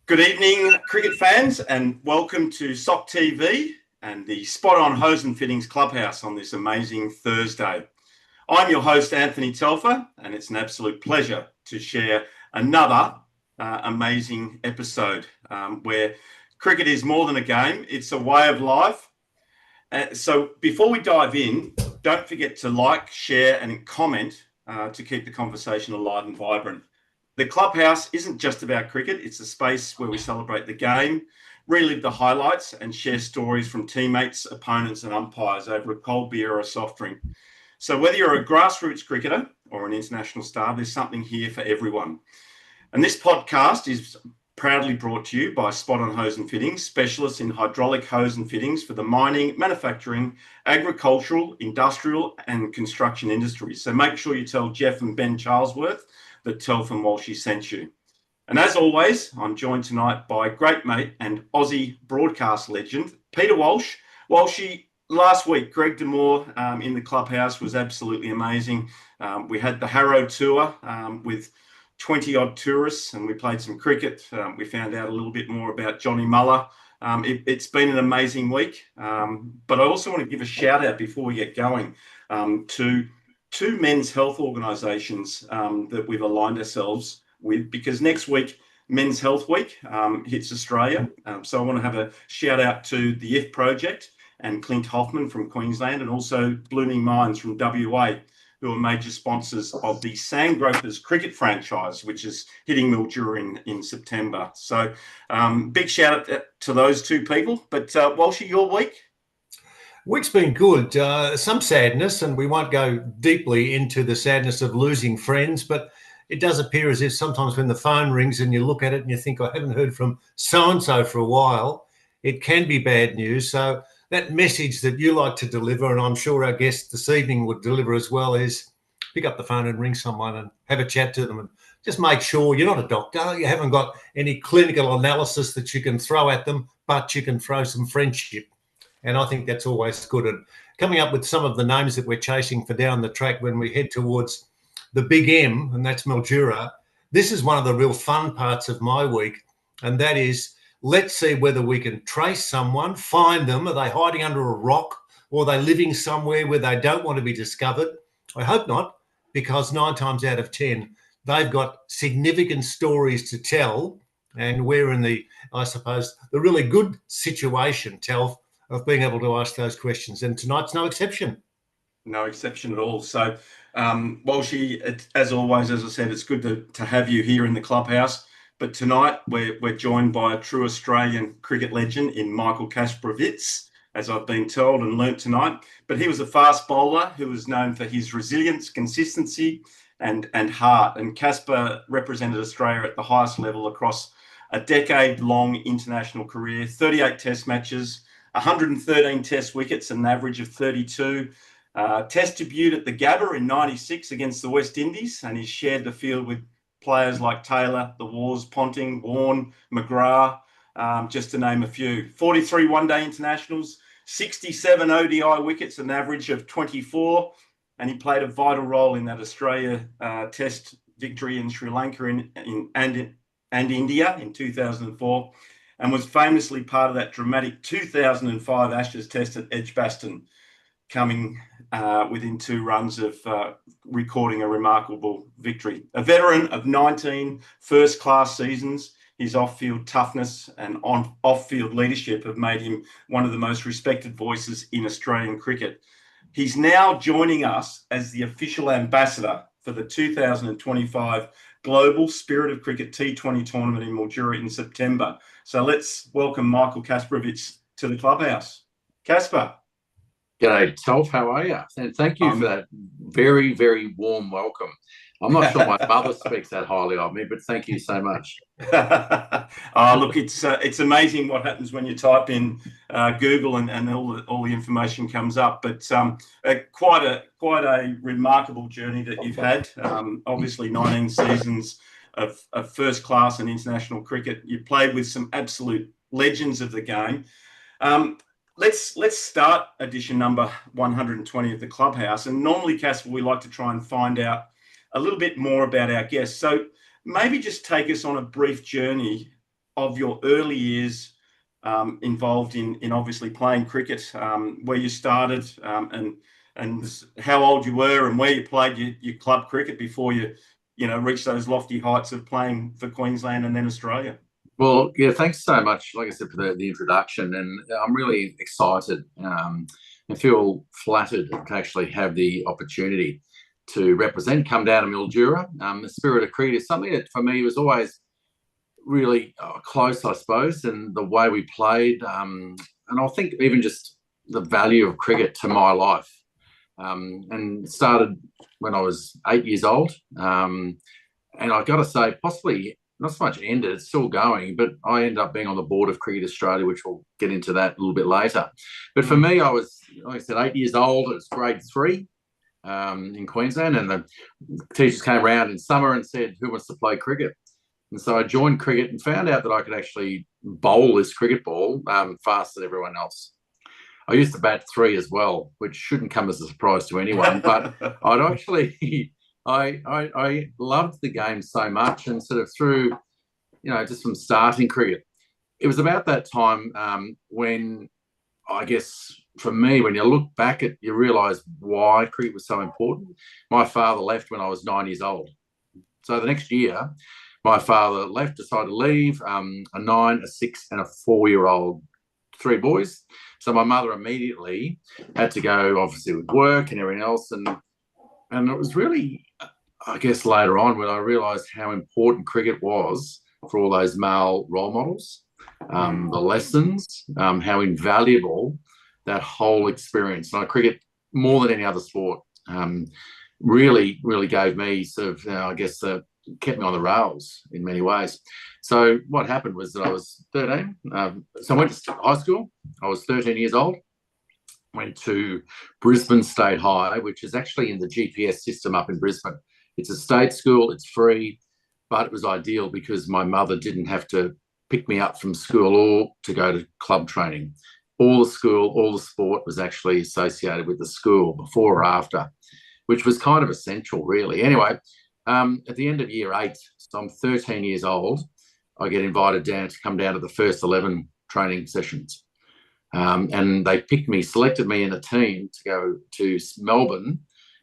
Good evening, cricket fans, and welcome to Sock TV and the Spot On Hose and Fittings Clubhouse on this amazing Thursday. I'm your host, Anthony Telfer, and it's an absolute pleasure to share another amazing episode where cricket is more than a game, it's a way of life. So before we dive in, don't forget to like, share, and comment to keep the conversation alive and vibrant. The Clubhouse isn't just about cricket. It's a space where we celebrate the game, relive the highlights, and share stories from teammates, opponents, and umpires over a cold beer or a soft drink. So whether you're a grassroots cricketer or an international star, there's something here for everyone. And this podcast is proudly brought to you by Spot On Hose and Fittings, specialists in hydraulic hose and fittings for the mining, manufacturing, agricultural, industrial, and construction industries. So make sure you tell Jeff and Ben Charlesworth that Telf and Walshy sent you. And as always, I'm joined tonight by great mate and Aussie broadcast legend, Peter Walsh. Walshy, last week, Greg Demore in the Clubhouse was absolutely amazing. We had the Harrow Tour with 20-odd tourists, and we played some cricket. We found out a little bit more about Johnny Muller. It's been an amazing week. But I also want to give a shout out before we get going to two men's health organisations that we've aligned ourselves with, because next week, Men's Health Week hits Australia. So I want to have a shout out to the IF Project and Clint Hoffman from Queensland, and also Blooming Minds from WA, who are major sponsors of the Sandgropers cricket franchise, which is hitting Mildura in September. So big shout out to those two people. But Walshy, your week? Week's been good. Some sadness, and we won't go deeply into the sadness of losing friends, but it does appear as if sometimes when the phone rings and you look at it and you think, I haven't heard from so-and-so for a while, it can be bad news. So that message that you like to deliver, and I'm sure our guest this evening would deliver as well, is pick up the phone and ring someone and have a chat to them, and just make sure you're not a doctor. You haven't got any clinical analysis that you can throw at them, but you can throw some friendship. And I think that's always good. And coming up with some of the names that we're chasing for down the track when we head towards the big M, and that's Mildura, this is one of the real fun parts of my week, and that is, let's see whether we can trace someone, find them. Are they hiding under a rock, or are they living somewhere where they don't want to be discovered? I hope not, because 9 times out of 10, they've got significant stories to tell, and we're in the, I suppose, the really good situation, Tel, of being able to ask those questions. And tonight's no exception. No exception at all. So, Walshy, as always, as I said, it's good to have you here in the Clubhouse. But tonight we're joined by a true Australian cricket legend in Michael Kasprowicz, as I've been told and learnt tonight. But he was a fast bowler who was known for his resilience, consistency, and heart. And Kasper represented Australia at the highest level across a decade-long international career, 38 Test matches, 113 Test wickets, an average of 32. Test debut at the Gabba in '96 against the West Indies, and he's shared the field with players like Taylor, the Wars, Ponting, Warne, McGrath, just to name a few. 43 one-day internationals, 67 ODI wickets, an average of 24, and he played a vital role in that Australia Test victory in Sri Lanka and India in 2004. And was famously part of that dramatic 2005 Ashes Test at Edgbaston, coming within 2 runs of recording a remarkable victory. A veteran of 19 first-class seasons, his off-field toughness and off-field leadership have made him one of the most respected voices in Australian cricket. He's now joining us as the official ambassador for the 2025 Global Spirit of Cricket T20 tournament in Mildura in September. So let's welcome Michael Kasprowicz to the Clubhouse. Kasper. G'day, Telf. How are you? And thank you for that very, very warm welcome. I'm not sure my mother speaks that highly of me, but thank you so much. Look, it's amazing what happens when you type in Google and all the information comes up. But quite a remarkable journey that you've had. Obviously, 19 seasons of first class and international cricket. You played with some absolute legends of the game. Let's start edition number 120 of the Clubhouse. And normally, Casper, we like to try and find out a little bit more about our guests. So maybe just take us on a brief journey of your early years involved in obviously playing cricket, where you started, and how old you were and where you played your club cricket before you reached those lofty heights of playing for Queensland and then Australia. Well, yeah, thanks so much, like I said, for the introduction. And I'm really excited and feel flattered to actually have the opportunity to come down to Mildura. The spirit of cricket is something that for me was always really close, I suppose, and the way we played. And I think even just the value of cricket to my life. And started when I was 8 years old. And I got to say, possibly not so much ended, it's still going, but I ended up being on the board of Cricket Australia, which we'll get into that a little bit later. But for me, I was, like I said, 8 years old. It was grade 3 in Queensland, and the teachers came around in summer and said, who wants to play cricket? And so I joined cricket and found out that I could actually bowl this cricket ball faster than everyone else. I used to bat 3 as well, which shouldn't come as a surprise to anyone, but I'd actually... I loved the game so much, and sort of through, just from starting cricket, it was about that time when, I guess, for me, when you look back at, you realise why cricket was so important. My father left when I was 9 years old. So the next year, my father left, decided to leave, a 9, a 6 and a 4-year-old, 3 boys. So my mother immediately had to go, obviously, with work and everything else, and it was really, I guess, later on when I realised how important cricket was for all those male role models, the lessons, how invaluable that whole experience. And cricket, more than any other sport, really, really gave me sort of, I guess, kept me on the rails in many ways. So what happened was that I was 13. So I went to high school. I was 13 years old. Went to Brisbane State High, which is actually in the GPS system up in Brisbane. It's a state school, it's free, but it was ideal because my mother didn't have to pick me up from school or to go to club training. All the school, all the sport was actually associated with the school before or after, which was kind of essential, really. Anyway, at the end of year 8, so I'm 13 years old, I get invited down to come down to the first 11 training sessions. And they selected me in a team to go to Melbourne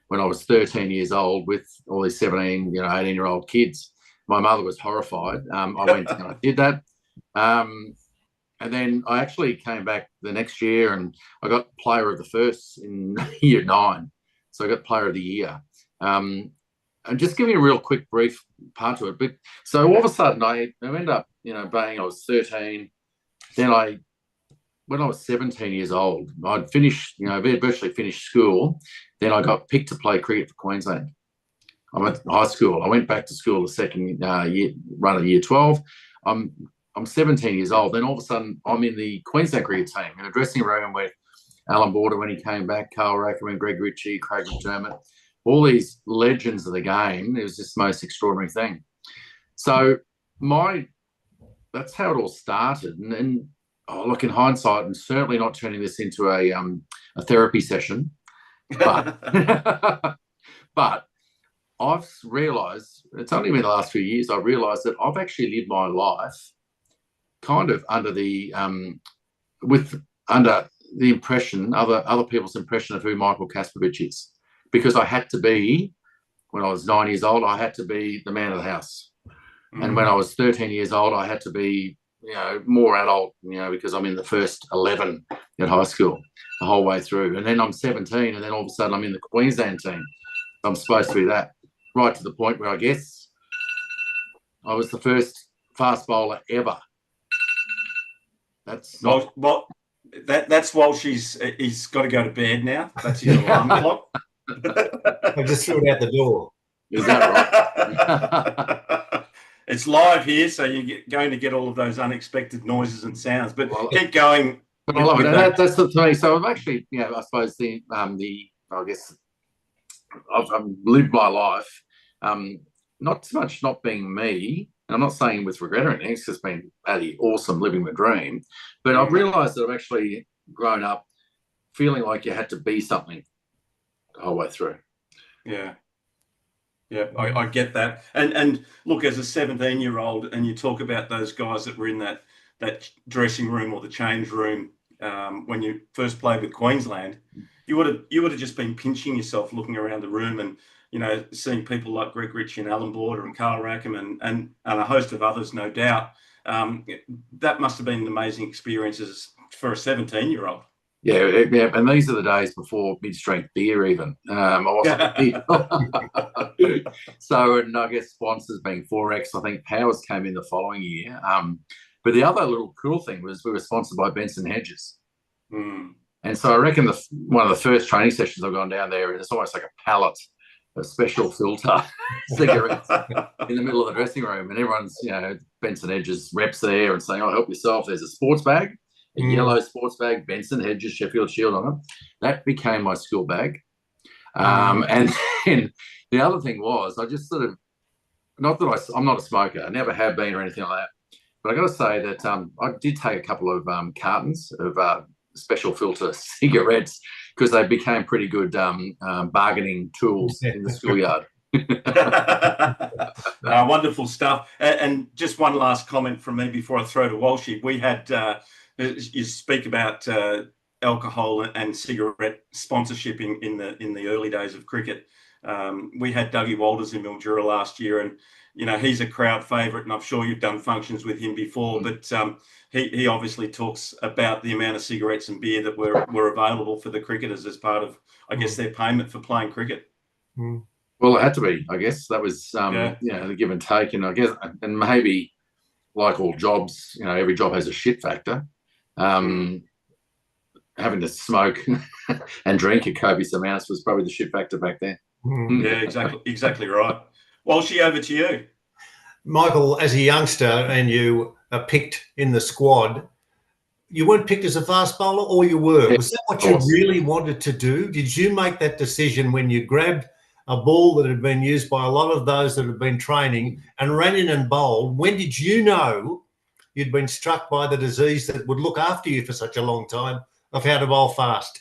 when I was 13 years old with all these 17, 18-year-old kids. My mother was horrified. I went and I did that. And then I actually came back the next year and I got player of the first in year 9. So I got player of the year. And just give you a real quick brief part to it. But so all of a sudden I ended up, being, I was 13. Then when I was 17 years old, I'd finished, virtually finished school. Then I got picked to play cricket for Queensland. I went to high school. I went back to school the second year, run of year 12. I'm 17 years old. Then all of a sudden, I'm in the Queensland cricket team in a dressing room with Alan Border when he came back, Carl Rackerman, Greg Ritchie, Craig McDermott, all these legends of the game. It was just the most extraordinary thing. So that's how it all started. And look, in hindsight, I'm certainly not turning this into a therapy session, but but I've realised, it's only been the last few years, I've realised that I've actually lived my life kind of under the impression, other people's impression of who Michael Kasprowicz is, because I had to be, when I was 9 years old, I had to be the man of the house, and when I was 13 years old, I had to be more adult, because I'm in the first 11 at high school the whole way through. And then I'm 17, and then all of a sudden I'm in the Queensland team. I'm supposed to be that, right to the point where I guess I was the first fast bowler ever. That's that's while he's got to go to bed now. That's his alarm clock. I just threw it out the door. Is that right? It's live here, so you're going to get all of those unexpected noises and sounds. But keep going. But I love it. And that's the thing. So I've actually, I suppose I guess I've lived my life, not so much not being me. And I'm not saying with regret or anything. It's just been bloody awesome living the dream. But I've realised that I've actually grown up feeling like you had to be something the whole way through. Yeah. Yeah, I get that. And look, as a 17-year-old, and you talk about those guys that were in that dressing room or the change room when you first played with Queensland, you would have just been pinching yourself looking around the room and seeing people like Greg Ritchie and Alan Border and Carl Rackham and a host of others, no doubt. That must have been amazing experiences for a 17-year-old. Yeah, and these are the days before mid-strength beer even. I wasn't So, and I guess sponsors being Forex, I think Powers came in the following year. But the other little cool thing was we were sponsored by Benson Hedges. And so I reckon one of the first training sessions I've gone down there, it's almost like a pallet of special filter cigarettes in the middle of the dressing room. And everyone's, Benson Hedges reps there and saying, oh, help yourself. There's a sports bag. A yellow sports bag, Benson Hedges, Sheffield Shield on it. That became my school bag. And then the other thing was, I just sort of, not that I'm not a smoker, I never have been or anything like that, but I got to say that I did take a couple of cartons of special filter cigarettes because they became pretty good bargaining tools in the schoolyard. Wonderful stuff. And just one last comment from me before I throw to Walshy. We had... you speak about alcohol and cigarette sponsorship in the early days of cricket. We had Dougie Walters in Mildura last year, and he's a crowd favourite, and I'm sure you've done functions with him before. But he obviously talks about the amount of cigarettes and beer that were available for the cricketers as part of, I guess, their payment for playing cricket. Well, it had to be. I guess that was the give and take, and I guess, and maybe like all jobs, every job has a shit factor. Having to smoke and drink at copious amounts was probably the shit factor back then. Yeah, exactly right. Walshy, over to you. Michael, as a youngster and you are picked in the squad, you weren't picked as a fast bowler, or you were? Was that what you really wanted to do? Did you make that decision when you grabbed a ball that had been used by a lot of those that had been training and ran in and bowled? When did you know you'd been struck by the disease that would look after you for such a long time of how to bowl fast?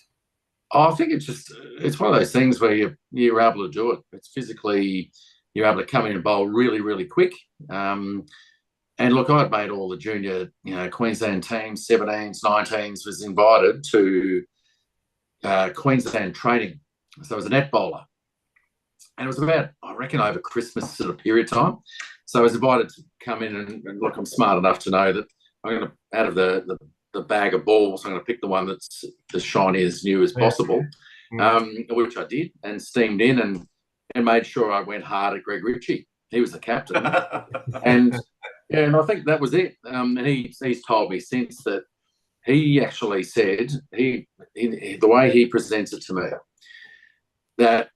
I think it's one of those things where you're able to do it. It's physically, you're able to come in and bowl really, really quick. And look, I'd made all the junior, Queensland teams, 17s, 19s, was invited to Queensland training. So I was a net bowler. And it was about, I reckon, over Christmas sort of period time. So I was invited to come in and look, I'm smart enough to know that I'm going to, out of the bag of balls, I'm going to pick the one that's as shiny, as new as possible, which I did, and steamed in and made sure I went hard at Greg Ritchie. He was the captain. and I think that was it. And he's told me since that he actually said, the way he presents it to me, that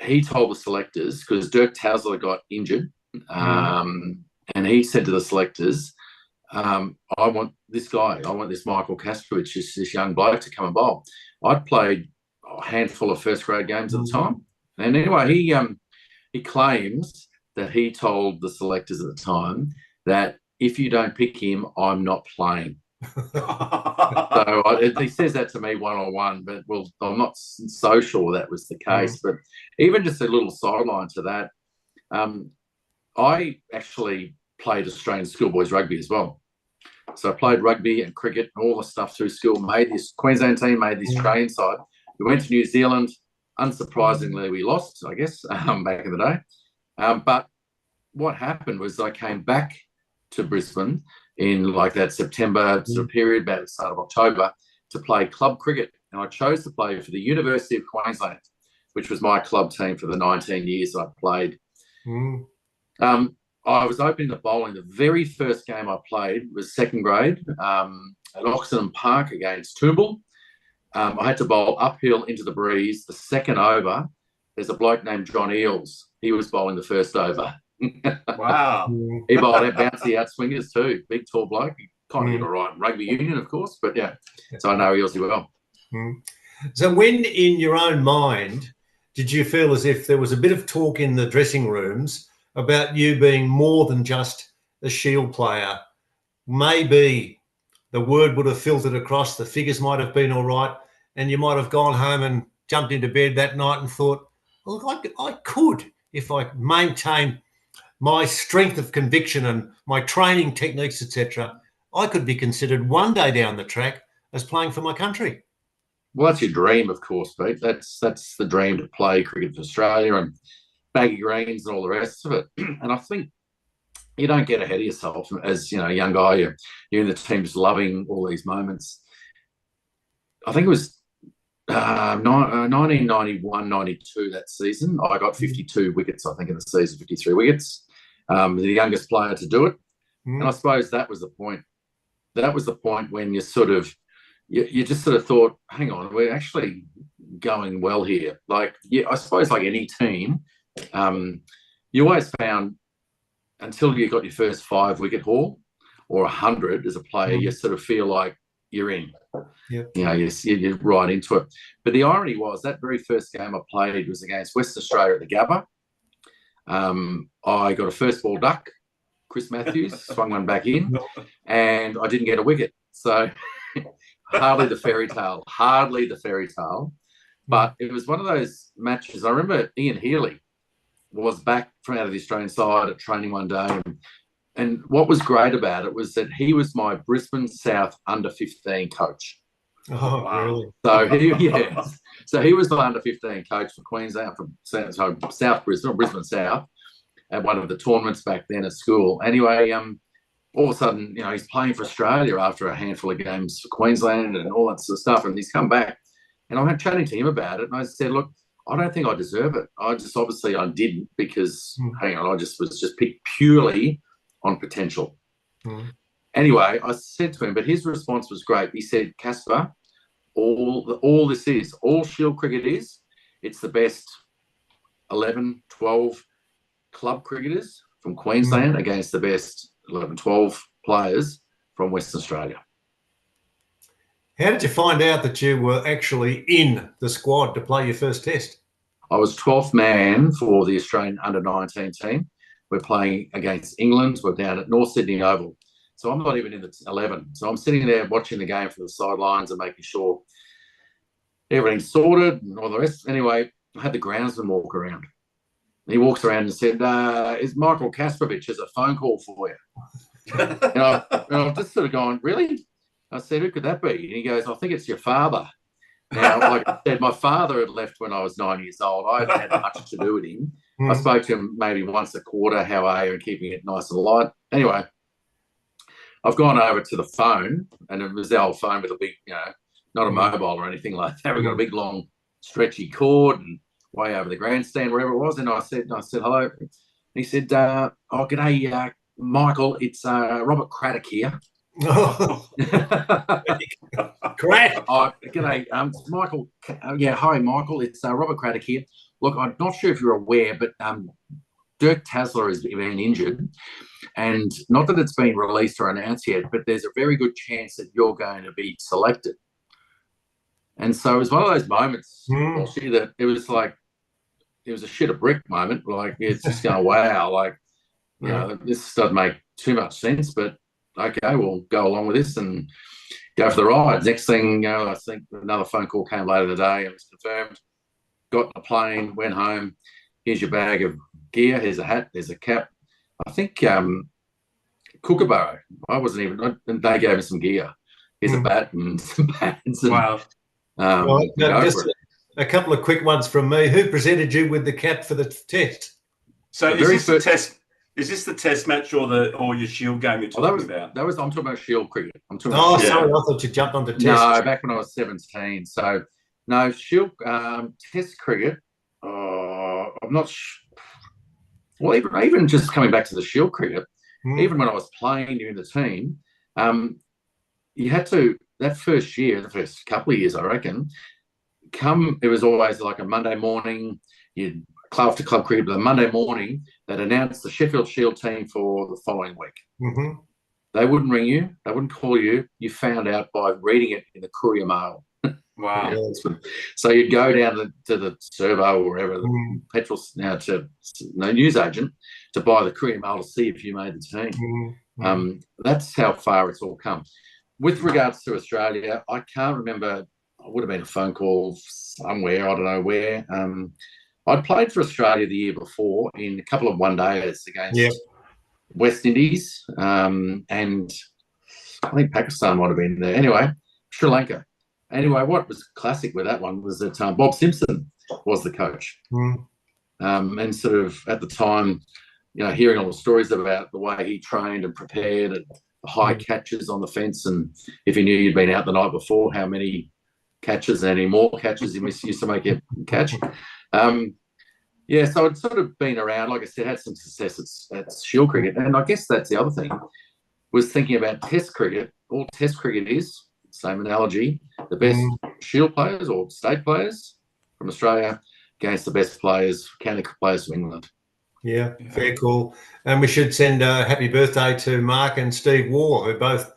he told the selectors, because Dirk Towsler got injured, and he said to the selectors, I want this guy, I want this Michael Kasprowicz, this young bloke, to come and bowl. I'd played a handful of first-grade games at the time. And anyway, he claims that he told the selectors at the time that if you don't pick him, I'm not playing. So he says that to me one-on-one, but I'm not so sure that was the case. But even just a little sideline to that, I actually played Australian schoolboys rugby as well. So I played rugby and cricket and all the stuff through school, made this Queensland team, made this training side. We went to New Zealand. Unsurprisingly, we lost, I guess, back in the day. But what happened was I came back to Brisbane in like that September sort of period, about the start of October, to play club cricket. And I chose to play for the University of Queensland, which was my club team for the 19 years I played. I was opening the bowling. The very first game I played was second grade at Oxenden Park against Toombul. I had to bowl uphill into the breeze. The second over, there's a bloke named John Eales. He was bowling the first over. Wow. He bowled out bouncy out swingers too. Big, tall bloke. He kind of did all right in rugby union, of course, but yeah. So I know Eales well. So when in your own mind did you feel as if there was a bit of talk in the dressing rooms about you being more than just a Shield player? Maybe the word would have filtered across, the figures might have been all right, and you might have gone home and jumped into bed that night and thought, well, I could, if I maintain my strength of conviction and my training techniques, etc., I could be considered one day down the track as playing for my country. Well, that's your dream, of course, Pete. That's the dream, to play cricket for Australia and baggy greens and all the rest of it. And I think you don't get ahead of yourself as, a young guy. You're in the team just loving all these moments. I think it was 1991, 92, that season. I got 52 wickets, I think, in the season, 53 wickets. The youngest player to do it. And I suppose that was the point. That was the point when you sort of, you just sort of thought, hang on, we're actually going well here. Like, I suppose like any team, you always found, until you got your first 5-wicket haul or 100 as a player, you sort of feel like you're in. Yep. You're right into it. But the irony was that very first game I played was against Western Australia at the Gabba. I got a first ball duck. Chris Matthews swung one back in, and I didn't get a wicket. So hardly the fairy tale. But it was one of those matches. I remember Ian Healy was back from out of the Australian side at training one day. And what was great about it was that he was my Brisbane South under-15 coach. Oh, wow. Really? So he was the under-15 coach for Queensland, for South Brisbane, or Brisbane South, at one of the tournaments back then at school. Anyway, all of a sudden, he's playing for Australia after a handful of games for Queensland and all that sort of stuff. And he's come back. And I'm chatting to him about it. And I said, look, I don't think I deserve it. I didn't, because, I was just picked purely on potential. Anyway, I said to him, but his response was great. He said, Kasper, all Shield cricket is, it's the best 11, 12 club cricketers from Queensland against the best 11, 12 players from Western Australia. How did you find out that you were actually in the squad to play your first test? I was 12th man for the Australian under-19 team. We're playing against England. We're down at North Sydney Oval. So I'm not even in the 11. So I'm sitting there watching the game from the sidelines and making sure everything's sorted and all the rest. Anyway, I had the groundsman walk around. He walks around and said, is Michael Kasprowicz has a phone call for you? and I've just sort of gone, really? I said, who could that be? And he goes, I think it's your father. Now, like I said, my father had left when I was 9 years old. I hadn't had much to do with him. I spoke to him maybe once a quarter, how are you, and keeping it nice and light. Anyway, I've gone over to the phone, and it was the old phone with a big, not a mobile or anything like that. We've got a big, long, stretchy cord and way over the grandstand, wherever it was. And I said, hello. And he said, g'day, Michael, it's Robert Craddock here. Correct. G'day, Michael. Hi, Michael. It's Robert Craddock here. Look, I'm not sure if you're aware, but Dirk Tasler has been injured, and not that it's been released or announced yet, but there's a very good chance that you're going to be selected. And so it was one of those moments, that it was like, it was a shit a brick moment. Like, it's just going, wow, like, this doesn't make too much sense, but okay, we'll go along with this and go for the ride. Next thing, I think another phone call came later in the day. It was confirmed. Got on a plane, went home. Here's your bag of gear. Here's a hat. There's a cap. I think Kookaburra. I wasn't even. They gave me some gear. Here's a bat and some pads. And, wow. Just a couple of quick ones from me. Who presented you with the cap for the test? So is this the test? Is this the test match or your Shield game you're talking about? I'm talking about Shield cricket. Sorry, I thought you jumped onto test. No, back when I was 17. So, no, Shield test cricket, I'm not well, even just coming back to the Shield cricket, even when I was playing in the team, you had to, that first year, the first couple of years, I reckon, it was always like a Monday morning, you'd club to club cricket, but the Monday morning, they'd announce the Sheffield Shield team for the following week. They wouldn't ring you. They wouldn't call you. You found out by reading it in the Courier Mail. Wow. So you'd go down to the Servo or wherever, the petrol, to the newsagent to buy the Courier Mail to see if you made the team. That's how far it's all come. With regards to Australia, I can't remember. It would have been a phone call somewhere. I don't know where. I'd played for Australia the year before in a couple of one-dayers against Yep. West Indies, and I think Pakistan might have been there. Anyway, Sri Lanka. Anyway, what was classic with that one was that Bob Simpson was the coach. And sort of at the time, hearing all the stories about the way he trained and prepared and the high catches on the fence, and if he knew you'd been out the night before, how many catches and any more catches he used to make you catch. So I'd sort of been around, like I said, had some success at Shield cricket. And I guess that's the other thing, was thinking about Test cricket. All Test cricket is, same analogy, the best Shield players or state players from Australia against the best players, county players from England. Yeah, fair call. And we should send a happy birthday to Mark and Steve Waugh, who both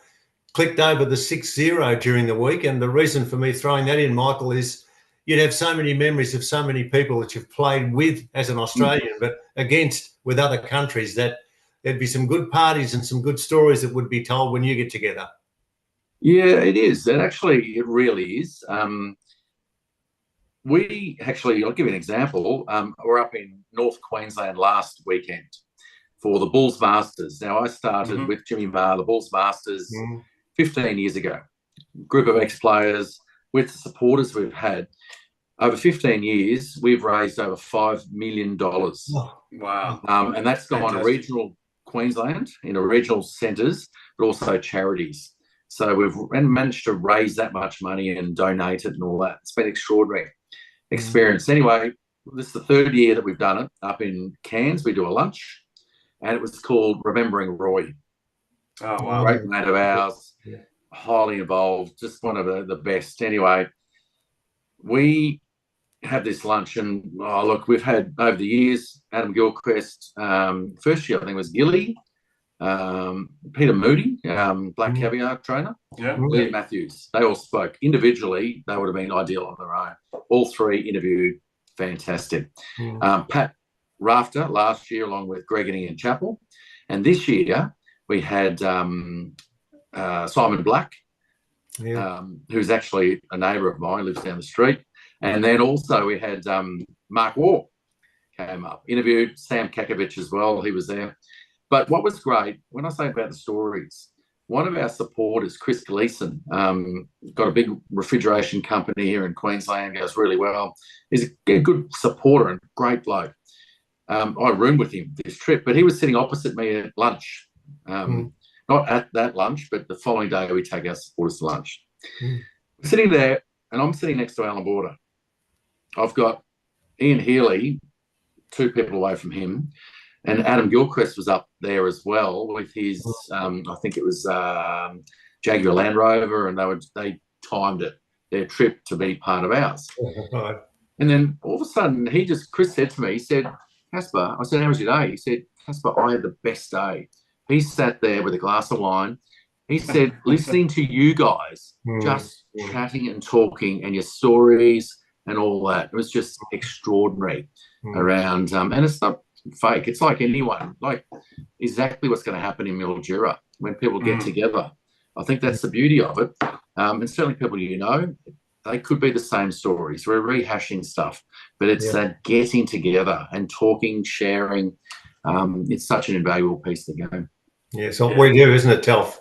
clicked over the 6-0 during the week. And the reason for me throwing that in, Michael, is you'd have so many memories of so many people that you've played with as an Australian, but against with other countries, that there'd be some good parties and some good stories that would be told when you get together. Yeah, it is. It really is. I'll give you an example. We're up in North Queensland last weekend for the Bulls Masters. Now, I started with Jimmy Marr, the Bulls Masters, 15 years ago. Group of ex-players with the supporters we've had. Over 15 years, we've raised over $5 million. Oh, wow. And that's gone to regional Queensland, in regional centres, but also charities. So we've managed to raise that much money and donate it and all that. It's been extraordinary experience. Anyway, this is the third year that we've done it up in Cairns. We do a lunch, and it was called Remembering Roy. Oh, wow. Great mate of ours, highly involved, just one of the best. Anyway, we have this lunch, and we've had over the years, Adam Gilchrist, first year I think was Gilly, Peter Moody, Black Caviar trainer, Lee Matthews. They all spoke. Individually, they would have been ideal on their own. All three interviewed fantastic. Pat Rafter last year, along with Gregory and Chappell. And this year, we had Simon Black, who's actually a neighbour of mine, lives down the street. And then also we had Mark Waugh came up, interviewed Sam Kakovich as well. He was there. But what was great, when I say about the stories, one of our supporters, Chris Gleeson, got a big refrigeration company here in Queensland, goes really well. He's a good supporter and great bloke. I roomed with him this trip, but he was sitting opposite me at lunch. Not at that lunch, but the following day we take our supporters to lunch. Sitting there, and I'm sitting next to Alan Border. I've got Ian Healy, 2 people away from him, and Adam Gilchrist was up there as well with his, I think it was Jaguar Land Rover, and they timed it, their trip to be part of ours. Right. And then all of a sudden, Chris said to me, he said, Kasper, I said, how was your day? He said, Kasper, I had the best day. He sat there with a glass of wine. He said, listening to you guys, just chatting and talking and your stories and all that, it was just extraordinary around, and it's not fake. It's like anyone, like exactly what's going to happen in Mildura when people get together. I think that's the beauty of it. And certainly people they could be the same stories. We're rehashing stuff, but it's that getting together and talking, sharing. It's such an invaluable piece of the game. Yeah, it's what we do, isn't it, Telf?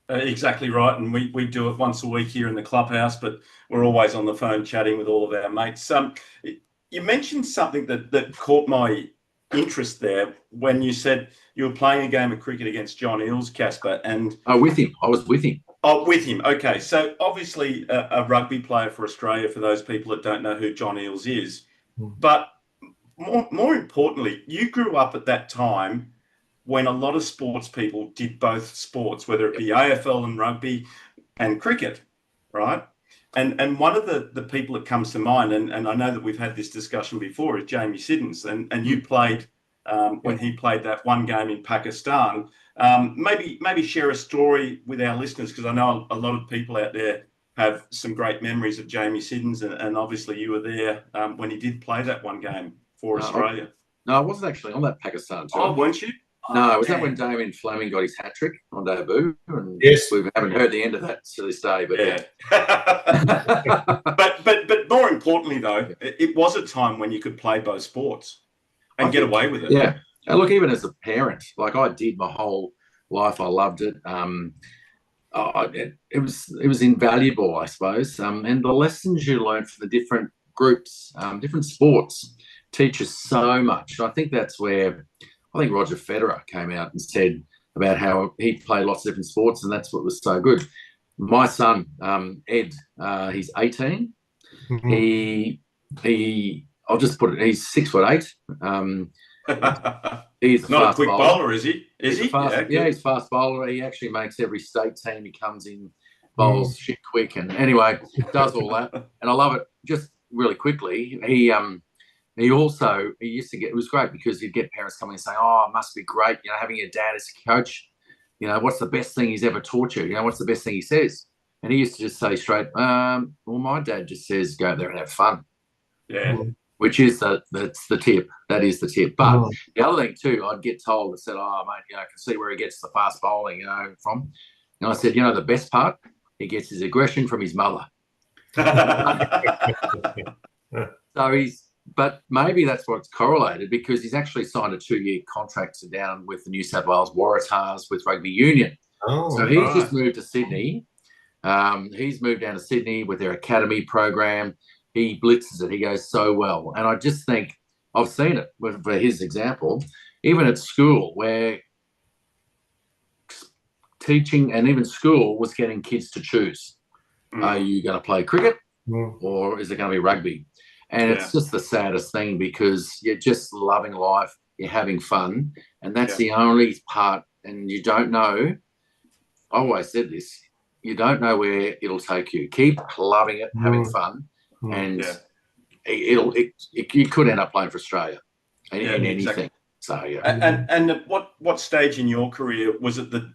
Exactly right. And we do it once a week here in the clubhouse, but we're always on the phone chatting with all of our mates. You mentioned something that caught my interest there when you said you were playing a game of cricket against John Eales, Kasper, and with him. I was with him. Oh, with him. Okay, so obviously a rugby player for Australia. For those people that don't know who John Eales is, but more importantly, you grew up at that time when a lot of sports people did both sports, whether it be AFL and rugby and cricket, right? And one of the people that comes to mind, and I know that we've had this discussion before, is Jamie Siddons, and you played when he played that one game in Pakistan. Maybe share a story with our listeners, because I know a lot of people out there have some great memories of Jamie Siddons, and obviously you were there when he did play that one game for Australia. No, I wasn't actually on that Pakistan tour. Oh, weren't you? No, was that when Damien Fleming got his hat trick on debut? And Yes. we haven't heard the end of that to this day, but Yeah. yeah. but more importantly though, it was a time when you could play both sports and get away with it. Yeah. And look, even as a parent, like I did my whole life, I loved it. It was invaluable, I suppose. And the lessons you learn from the different groups, different sports, teach us so much. I think that's where I think Roger Federer came out and said about how he played lots of different sports, and that's what was so good. My son, Ed, he's 18. He I'll just put it. He's 6'8". He's not a quick bowler, is he? Is he? Yeah, he's fast bowler. He actually makes every state team. He comes in, bowls shit quick, and anyway, does all that, and I love it. Just really quickly, he used to get, it was great because he'd get parents coming and saying, "Oh, it must be great, having your dad as a coach. What's the best thing he's ever taught you? What's the best thing he says?" And he used to just say straight, "Well, my dad just says go out there and have fun." Yeah. Which is that's the tip. That is the tip. But the other thing too, I'd get told, I said, "Oh, mate, I can see where he gets the fast bowling, from." And I said, the best part, he gets his aggression from his mother. But maybe that's what's correlated, because he's actually signed a 2-year contract down with the New South Wales Waratahs with rugby union. So he's just moved to Sydney. He's moved down to Sydney with their academy program. He blitzes it. He goes so well. And I just think, I've seen it for his example, even at school, where teaching and even school was getting kids to choose. Are you going to play cricket or is it going to be rugby? And it's just the saddest thing, because you're just loving life, you're having fun, and that's the only part, and you don't know, I always said this, you don't know where it'll take you. Keep loving it, having fun, and you could end up playing for Australia in anything. Exactly. So, yeah. And what stage in your career, was it the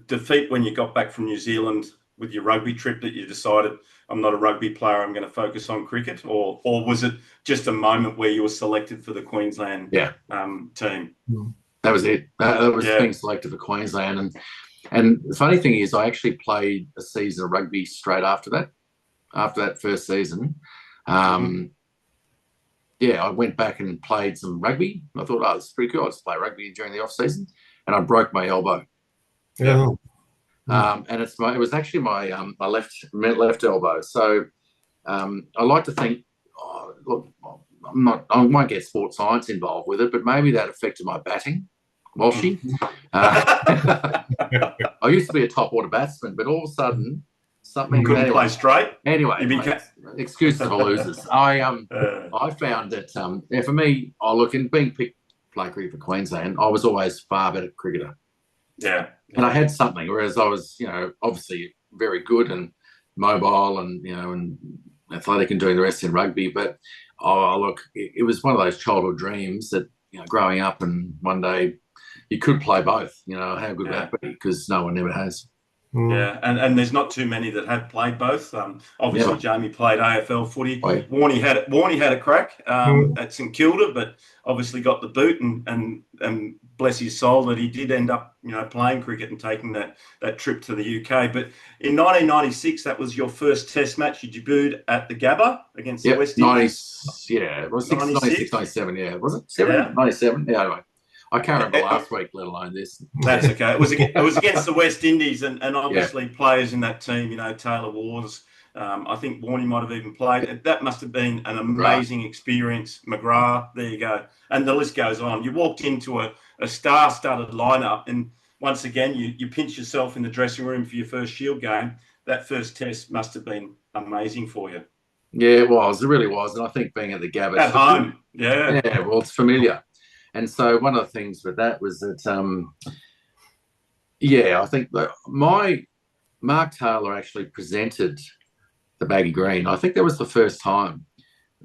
defeat when you got back from New Zealand with your rugby trip that you decided, I'm not a rugby player, I'm going to focus on cricket? Or was it just a moment where you were selected for the Queensland team? That was it. That was being selected for Queensland. And the funny thing is, I actually played a season of rugby straight after that first season. I went back and played some rugby. I thought, it's pretty cool. I'll just play rugby during the off season. And I broke my elbow. Yeah. And it was actually my left elbow. So I like to think, look, I won't get sports science involved with it, but maybe that affected my batting. Walshy. I used to be a top order batsman, but all of a sudden something couldn't play straight. Anyway, excuses for losers. I found that for me, and being picked to play cricket for Queensland, I was always far better cricketer. Yeah. And I had something, whereas I was, obviously very good and mobile and, and athletic and doing the rest in rugby. But, it was one of those childhood dreams that, growing up, and one day you could play both, how good would that be? Because no one ever has. Yeah, and there's not too many that have played both. Obviously, Never. Jamie played AFL footy. Right. Warnie had a crack at St Kilda, but obviously got the boot, and bless his soul that he did end up, playing cricket and taking that trip to the UK. But in 1996, that was your first Test match. You debuted at the Gabba against the West Indies. It was 96, 97, was it? 97? Yeah, anyway. I can't remember last week, let alone this. That's okay. It was against the West Indies, and obviously players in that team, Taylor Wars. I think Warnie might have even played. That must have been an amazing experience. McGrath, there you go. And the list goes on. You walked into a star-studded lineup, and once again, you pinch yourself in the dressing room for your first Shield game. That first Test must have been amazing for you. Yeah, it was. It really was. And I think being at the Gabba. At home, yeah. Yeah, well, it's familiar. And so one of the things with that was that, I think that Mark Taylor actually presented the baggy green. I think that was the first time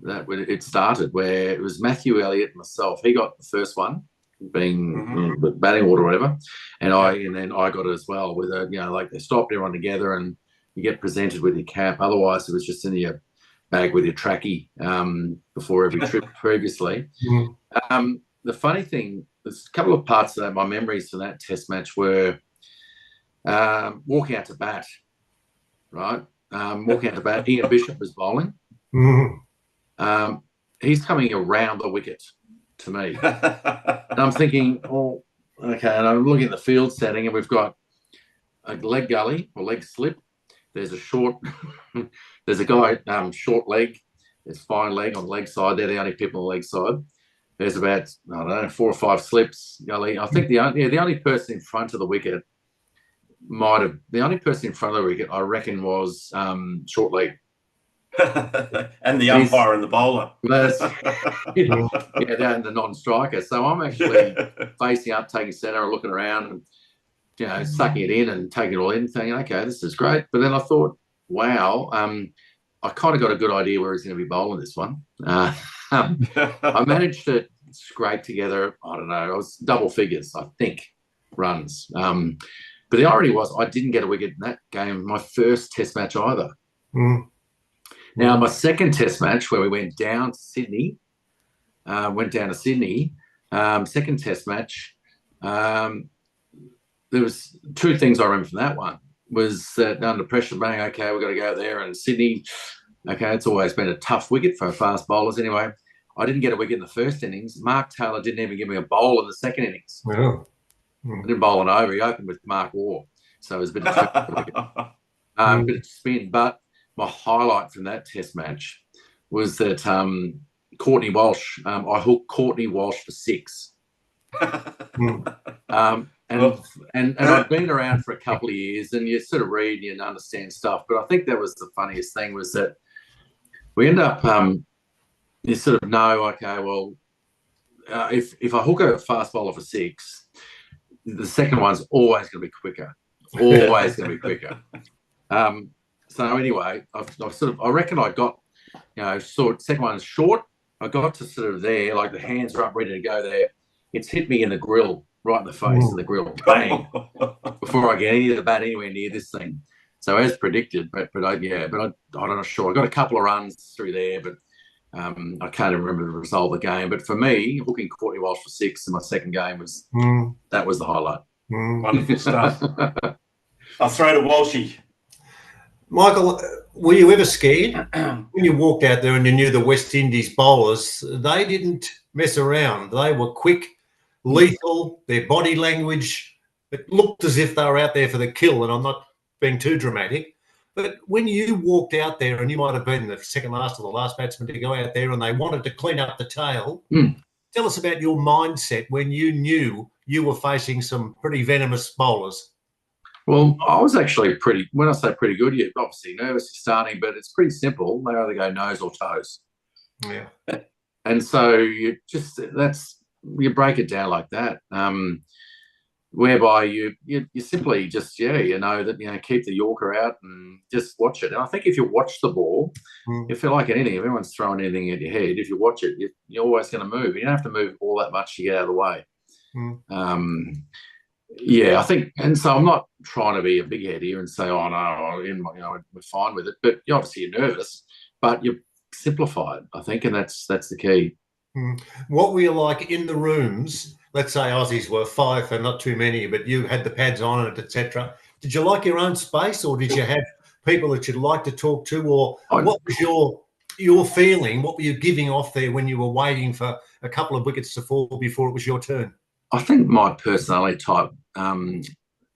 that it started, where it was Matthew Elliott and myself. He got the first one, being batting order or whatever, and then I got it as well with they stopped everyone together and you get presented with your cap. Otherwise, it was just in your bag with your trackie before every trip previously. The funny thing there's a couple of parts of that. My memories from that Test match were walking out to bat, right? Walking out to bat. Ian Bishop was bowling. He's coming around the wicket to me. And I'm thinking, oh, okay. And I'm looking at the field setting, and we've got a leg gully or leg slip. There's a short, there's a guy, short leg. There's fine leg on the leg side. They're the only people on the leg side. There's about, I don't know, 4 or 5 slips gully. I think the only person in front of the wicket I reckon, was short leg. And the umpire and the bowler. That's, the non-striker. So I'm actually facing up, taking centre, and looking around, and sucking it in and taking it all in, thinking, okay, this is great. But then I thought, wow, I kind of got a good idea where he's going to be bowling this one. I managed to scrape together, I don't know, it was double figures, I think, runs. But the irony was I didn't get a wicket in that game, my first Test match either. Now, my second Test match, where we went down to Sydney, second Test match, there was 2 things I remember from that one. Was that under pressure, bang, okay, we've got to go there. And Sydney, okay, it's always been a tough wicket for fast bowlers anyway. I didn't get a wicket in the first innings. Mark Taylor didn't even give me a bowl in the second innings. Oh. I didn't bowl an over. He opened with Mark Waugh. So it was a bit of bit of spin. But my highlight from that Test match was that Courtney Walsh, I hooked Courtney Walsh for 6. And I've been around for a couple of years, and you sort of read and understand stuff. But I think that was the funniest thing, was that we end up, you sort of know, okay, well, if I hook a fast bowler for 6, the second one's always going to be quicker. Always going to be quicker. So anyway, I reckon I got, second one's short. I got to sort of there, like the hands are up, ready to go there. It's hit me in the grill, right in the face of the grill, bang, before I get any of the bat anywhere near this thing. So as predicted, but I'm not sure. I got a couple of runs through there, but I can't even remember the result of the game. But for me, hooking Courtney Walsh for 6 in my second game that was the highlight. Wonderful stuff. I'll throw to Walshy. Michael, were you ever scared when you walked out there and you knew the West Indies bowlers? They didn't mess around. They were quick, lethal. Their body language, it looked as if they were out there for the kill. And I'm not being too dramatic, but when you walked out there, and you might have been the second last or the last batsman to go out there, and they wanted to clean up the tail, tell us about your mindset when you knew you were facing some pretty venomous bowlers. Well, I was actually when I say pretty good, you're obviously nervous, you're starting, but it's pretty simple. They either go nose or toes. Yeah. And so you break it down like that, whereby you simply just, you know that, keep the Yorker out and just watch it. And I think if you watch the ball, you feel like anything, if everyone's throwing anything at your head, if you watch it, you're always going to move. You don't have to move all that much to get out of the way. I think, and so I'm not trying to be a big head here and say, oh no, we're fine with it. But obviously you're nervous, but you simplify it, I think, and that's the key. What were you like in the rooms? Let's say Aussies were 5 and not too many, but you had the pads on it, etc. Did you like your own space, or did you have people that you'd like to talk to, or what was your feeling? What were you giving off there when you were waiting for a couple of wickets to fall before it was your turn? I think my personality type,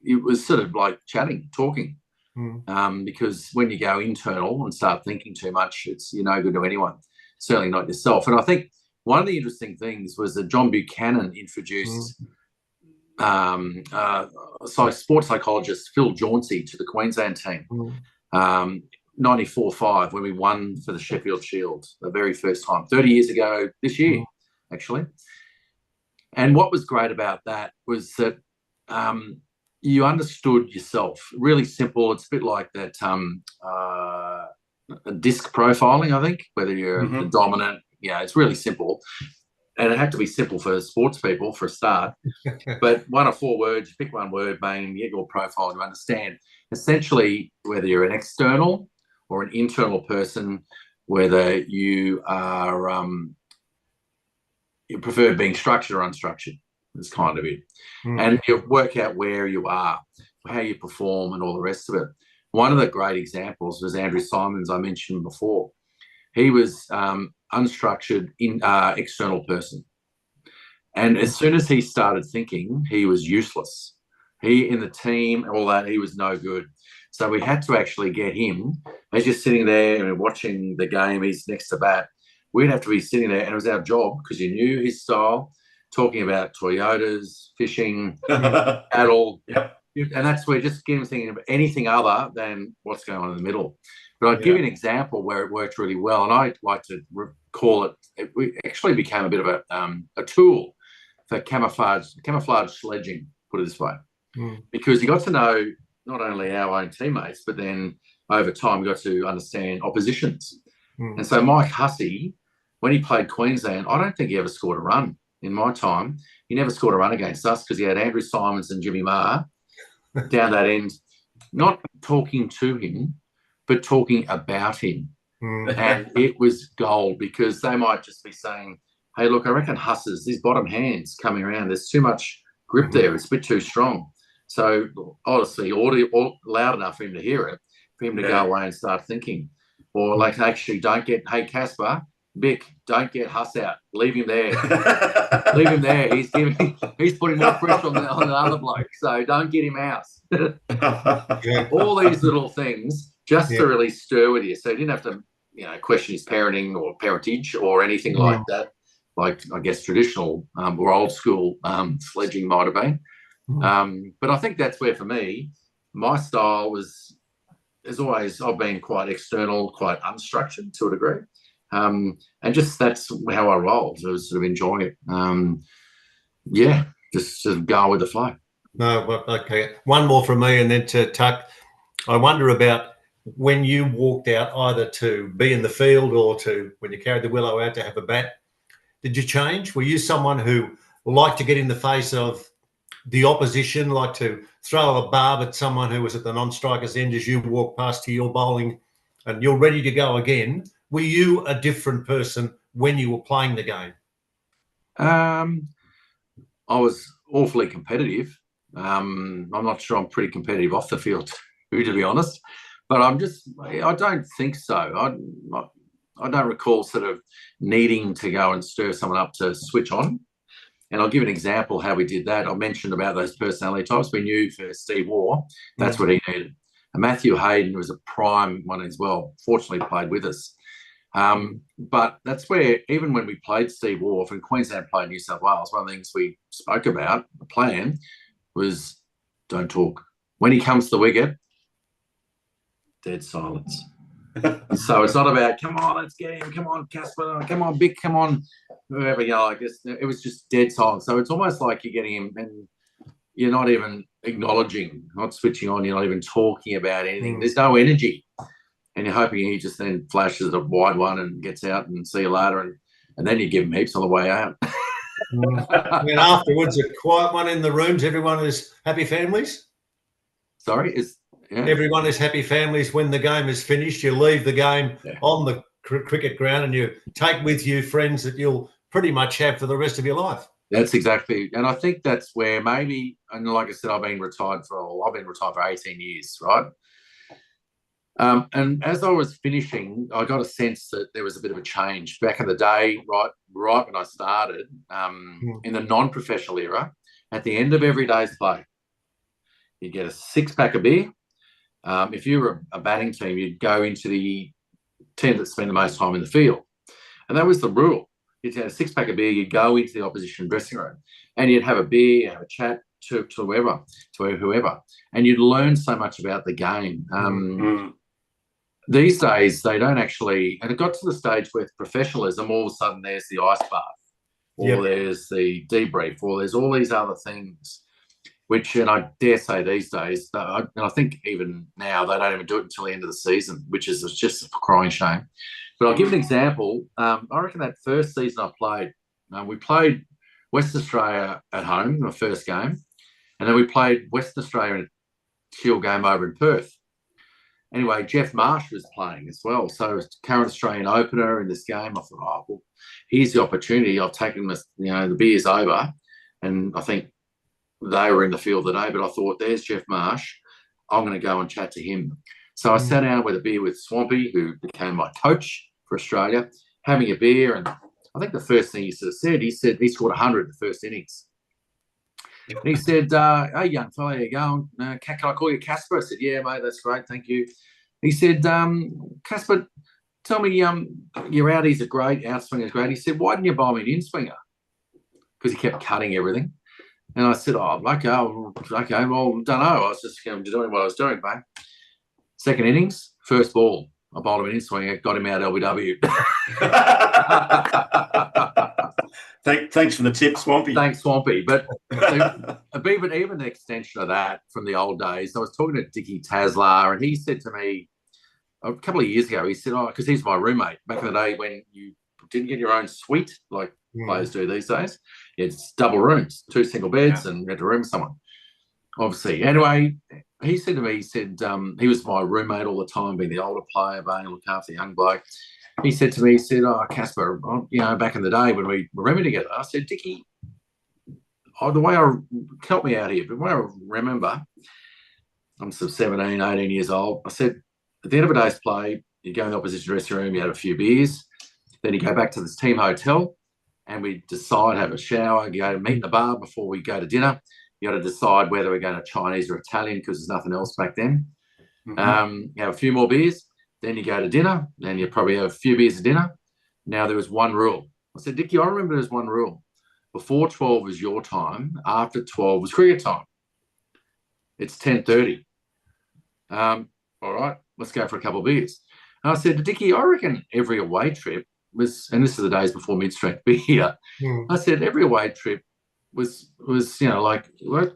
it was sort of like chatting, talking, because when you go internal and start thinking too much, it's no good to anyone, certainly not yourself. And I think one of the interesting things was that John Buchanan introduced sports psychologist Phil Jauncey to the Queensland team, 94-5, when we won for the Sheffield Shield the very first time, 30 years ago this year, actually. And what was great about that was that you understood yourself. Really simple. It's a bit like that disc profiling, I think, whether you're the dominant. It's really simple. And it had to be simple for sports people for a start. But 1 or 4 words, you pick one word, bang, you get your profile, you understand. Essentially, whether you're an external or an internal person, whether you are you prefer being structured or unstructured. It's kind of it. Mm. And you work out where you are, how you perform, and all the rest of it. One of the great examples was Andrew Simons, I mentioned before. He was unstructured, external person. And as soon as he started thinking, he was useless. He, in the team, all that, he was no good. So we had to actually get him. He's just sitting there and watching the game. He's next to bat. We'd have to be sitting there, and it was our job because you knew his style, talking about Toyotas, fishing, cattle. Yep. And that's where just get him thinking of anything other than what's going on in the middle. But I'd give you an example where it worked really well, and I like to call it. It actually became a bit of a tool for camouflage sledging. Put it this way, because you got to know not only our own teammates, but then over time you got to understand oppositions. And so Mike Hussey, when he played Queensland, I don't think he ever scored a run in my time. He never scored a run against us because he had Andrew Simons and Jimmy Maher down that end, not talking to him, but talking about him. And it was gold because they might just be saying, hey, look, I reckon Huss's, his bottom hand's coming around. There's too much grip there. It's a bit too strong. So obviously loud enough for him to hear it, for him to go away and start thinking. Or like, actually, hey, Casper, Vic, don't get Huss out. Leave him there. Leave him there. He's putting more pressure on the other bloke. So don't get him out. All these little things just to really stir with you. So you didn't have to, question his parenting or parentage or anything like that. Like, I guess, traditional or old school sledging might have been. But I think that's where, for me, my style is always, I've been quite external, quite unstructured to a degree. And just that's how I roll. So I was sort of enjoying it. Just sort of go with the flow. No, okay. One more from me, and then to Tuck. I wonder about when you walked out either to be in the field or to when you carried the willow out to have a bat. Did you change? Were you someone who liked to get in the face of the opposition, like to throw a barb at someone who was at the non-striker's end as you walk past to your bowling and you're ready to go again? Were you a different person when you were playing the game? I was awfully competitive. I'm not sure I'm pretty competitive off the field, to be honest. But I don't think so. I don't recall sort of needing to go and stir someone up to switch on. And I'll give an example how we did that. I mentioned about those personality types. We knew for Steve Waugh, that's what he needed. And Matthew Hayden was a prime one as well. Fortunately, played with us. But that's where, even when we played Steve Waugh and Queensland played New South Wales, one of the things we spoke about, the plan, was don't talk. When he comes to the wicket, dead silence. So it's not about, come on, let's get him, come on, Casper, come on, Vic, come on, whoever, I guess it was just dead silence. So it's almost like you're getting him and you're not even acknowledging, not switching on, you're not even talking about anything. There's no energy. And you're hoping he just then flashes a wide one and gets out and see you later. And then you give him heaps on the way out. And afterwards, a quiet one in the rooms. Everyone is happy families? Sorry? Everyone is happy families when the game is finished. You leave the game on the cricket ground and you take with you friends that you'll pretty much have for the rest of your life. That's exactly. And I think that's where maybe, and like I said, I've been retired for 18 years, right? And as I was finishing, I got a sense that there was a bit of a change. Back in the day, right when I started, in the non-professional era, at the end of every day's play, you'd get a 6-pack of beer. If you were a batting team, you'd go into the team that spent the most time in the field. And that was the rule. You'd have a 6-pack of beer, you'd go into the opposition dressing room, and you'd have a beer, have a chat to whoever, and you'd learn so much about the game. These days, they don't actually, and it got to the stage where professionalism, all of a sudden there's the ice bath, or there's the debrief, or there's all these other things, which, and I dare say these days, and I think even now, they don't even do it until the end of the season, which is just a crying shame. But I'll give an example. I reckon that first season I played, we played Western Australia at home, the first game, and then we played Western Australia in a Shield game over in Perth. Anyway, Jeff Marsh was playing as well. So current Australian opener in this game. I thought, well, here's the opportunity. I've taken the beers over and I think they were in the field today, but I thought, there's Jeff Marsh. I'm going to go and chat to him. So I sat down with a beer with Swampy, who became my coach for Australia, having a beer. And I think the first thing he sort of said, he scored 100 the first innings. And he said, hey, young fella, how you going? Can I call you Casper? I said, yeah, mate, that's great, thank you. He said, Casper, tell me, your outies are great, outswinger's great. He said, why didn't you buy me an in-swinger? Because he kept cutting everything. And I said, oh, okay, well, don't know. I was just doing what I was doing, mate. Second innings, first ball, I bowled him an in-swinger, got him out LBW. Thanks for the tip, Swampy. Thanks, Swampy. But even the extension of that from the old days, I was talking to Dickie Taslar, and he said to me a couple of years ago, he said, oh, because he's my roommate, back in the day when you didn't get your own suite like players do these days. It's double rooms, 2 single beds, and you had to room with someone, obviously. Anyway, he said to me, he was my roommate all the time, being the older player, being looked after the young bloke. He said to me, oh, Casper, back in the day when we were rooming together, I said, Dickie, help me out here, but the way I remember, I'm sort of 17, 18 years old, I said, at the end of a day's play, you go in the opposition dressing room, you have a few beers, then you go back to this team hotel, and we decide, have a shower, you go to meet in the bar before we go to dinner. You got to decide whether we're going to Chinese or Italian because there's nothing else back then. You have a few more beers, then you go to dinner, then you probably have a few beers at dinner. Now, there was one rule. I said, Dickie, I remember there's one rule. Before 12 was your time, after 12 was cricket time. It's 10:30. All right, let's go for a couple of beers. And I said to Dickie, I reckon every away trip was, and this is the days before mid-strength beer, I said every away trip was like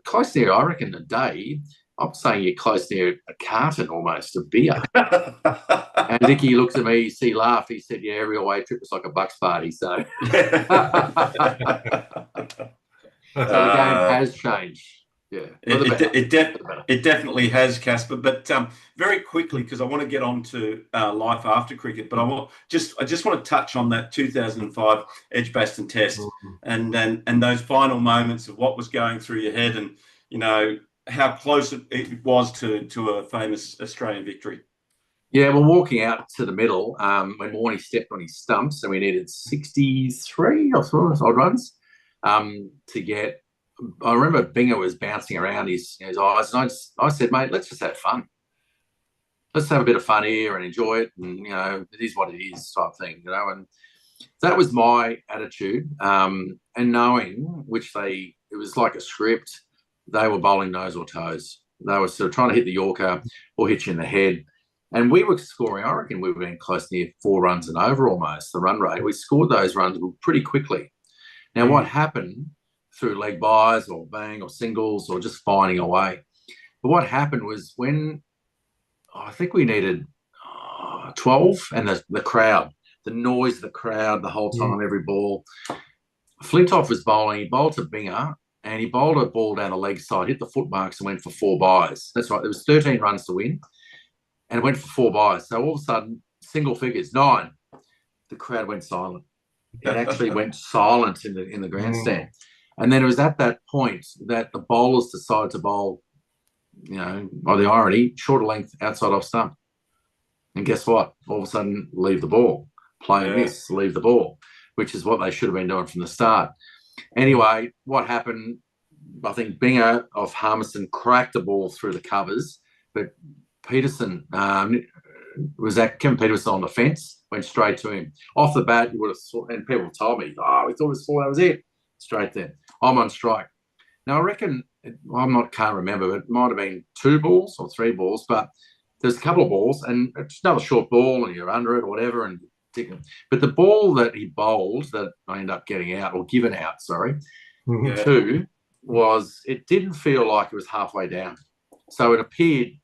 close near, I reckon, a day. I'm saying you're close near a carton almost of beer. And Dickie looks at me, he laughed, he said, yeah, every away trip was like a bucks party. So, so the game has changed. Yeah, it definitely has, Casper. But very quickly, because I want to get on to life after cricket, but I just want to touch on that 2005 Edgbaston Test and those final moments of what was going through your head, and how close it was to a famous Australian victory. Yeah, well, walking out to the middle, when Warney stepped on his stumps, and we needed 63 odd runs to get. I remember Binger was bouncing around his eyes, and I said, mate, let's just have fun. Let's have a bit of fun here and enjoy it, and it is what it is, type thing, And that was my attitude, and knowing it was like a script. They were bowling nose or toes. They were sort of trying to hit the Yorker or hit you in the head, and we were scoring. I reckon we were being close near 4 runs and over almost the run rate. We scored those runs pretty quickly. Now, what happened? Through leg buys or bang or singles or just finding a way. But what happened was when I think we needed 12, and the crowd, the noise of the crowd the whole time, every ball. Flintoff was bowling. He bowled to Binger, and he bowled a ball down the leg side, hit the foot marks, and went for 4 buys. That's right. There was 13 runs to win, and it went for 4 buys. So all of a sudden, single figures, 9. The crowd went silent. It actually went silent in the grandstand. And then it was at that point that the bowlers decided to bowl, by the irony, shorter length outside off stump. And guess what? All of a sudden, leave the ball. Play a miss, leave the ball, which is what they should have been doing from the start. Anyway, what happened, I think Binger of Harmison cracked the ball through the covers, but Peterson, Kevin Peterson on the fence, went straight to him. Off the bat, you would have thought, and people told me, we thought it was 4, that was it. Straight there. I'm on strike. Now, I reckon, can't remember, but it might have been 2 balls or 3 balls, but there's a couple of balls, and it's another short ball, and you're under it or whatever, and but the ball that he bowled that I ended up getting out, or given out, sorry, to, was, it didn't feel like it was halfway down. So it appeared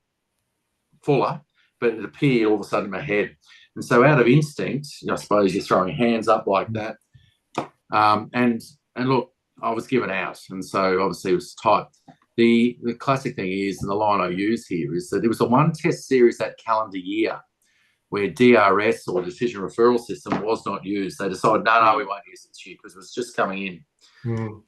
fuller, but it appeared all of a sudden in my head. And so out of instinct, I suppose you're throwing hands up like that. And look, I was given out, and so obviously it was tight. The classic thing is, and the line I use here, is that it was a 1 test series that calendar year where DRS, or decision referral system, was not used. They decided, no, we won't use it this year because it was just coming in.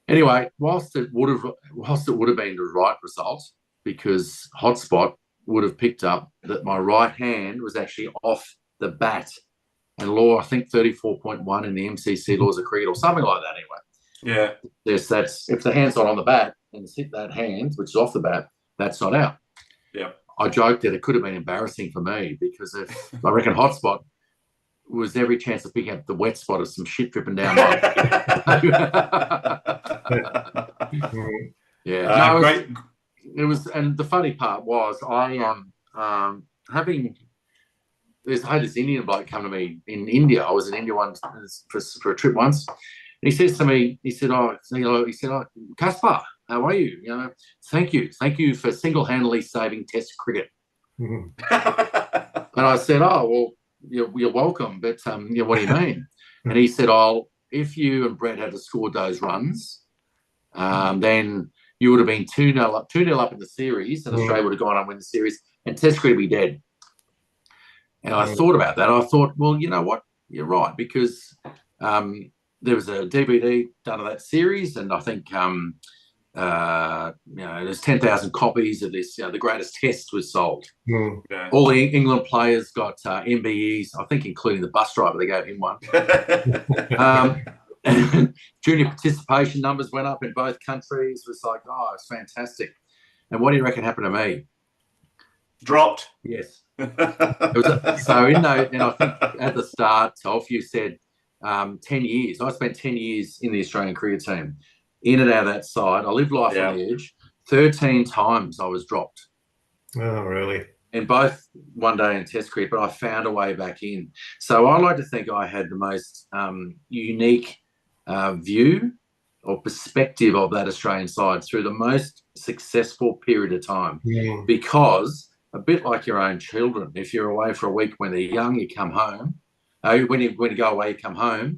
Anyway, whilst it would have been the right result, because Hotspot would have picked up that my right hand was actually off the bat, and law, I think 34.1 in the MCC laws of cricket or something like that. Anyway, Yeah. Yes, that's if the hand's not on the bat and it's hit that hand, which is off the bat, that's not out. Yeah. I joked that it could have been embarrassing for me because if I reckon Hotspot was every chance of picking up the wet spot of some shit dripping down my yeah. Great. It was, and the funny part was I having I had this Indian bloke come to me in India. I was in India once for a trip once. And he says to me, he said, Kaspar, how are you? Thank you for single-handedly saving Test cricket. And I said, oh, well, you're welcome, but what do you mean? And he said, oh, if you and Brett had scored those runs, then you would have been 2-0 up in the series, and Australia would have gone on and win the series, and Test cricket would be dead. And I thought about that. I thought, well, you know what? You're right, because there was a DVD done of that series, and I think there's 10,000 copies of this. The greatest test was sold. Yeah. All the England players got MBEs, I think, including the bus driver. They gave him one. And junior participation numbers went up in both countries. It was like, oh, it's fantastic. And what do you reckon happened to me? Dropped. Yes. And I think at the start, Tolf, you said 10 years. I spent 10 years in the Australian cricket team, in and out of that side. I lived life on the edge. 13 times I was dropped. Oh, really? In both one day and Test cricket, but I found a way back in. So I like to think I had the most unique view or perspective of that Australian side through the most successful period of time. Because a bit like your own children, if you're away for a week when they're young, you come home. When you go away, you come home,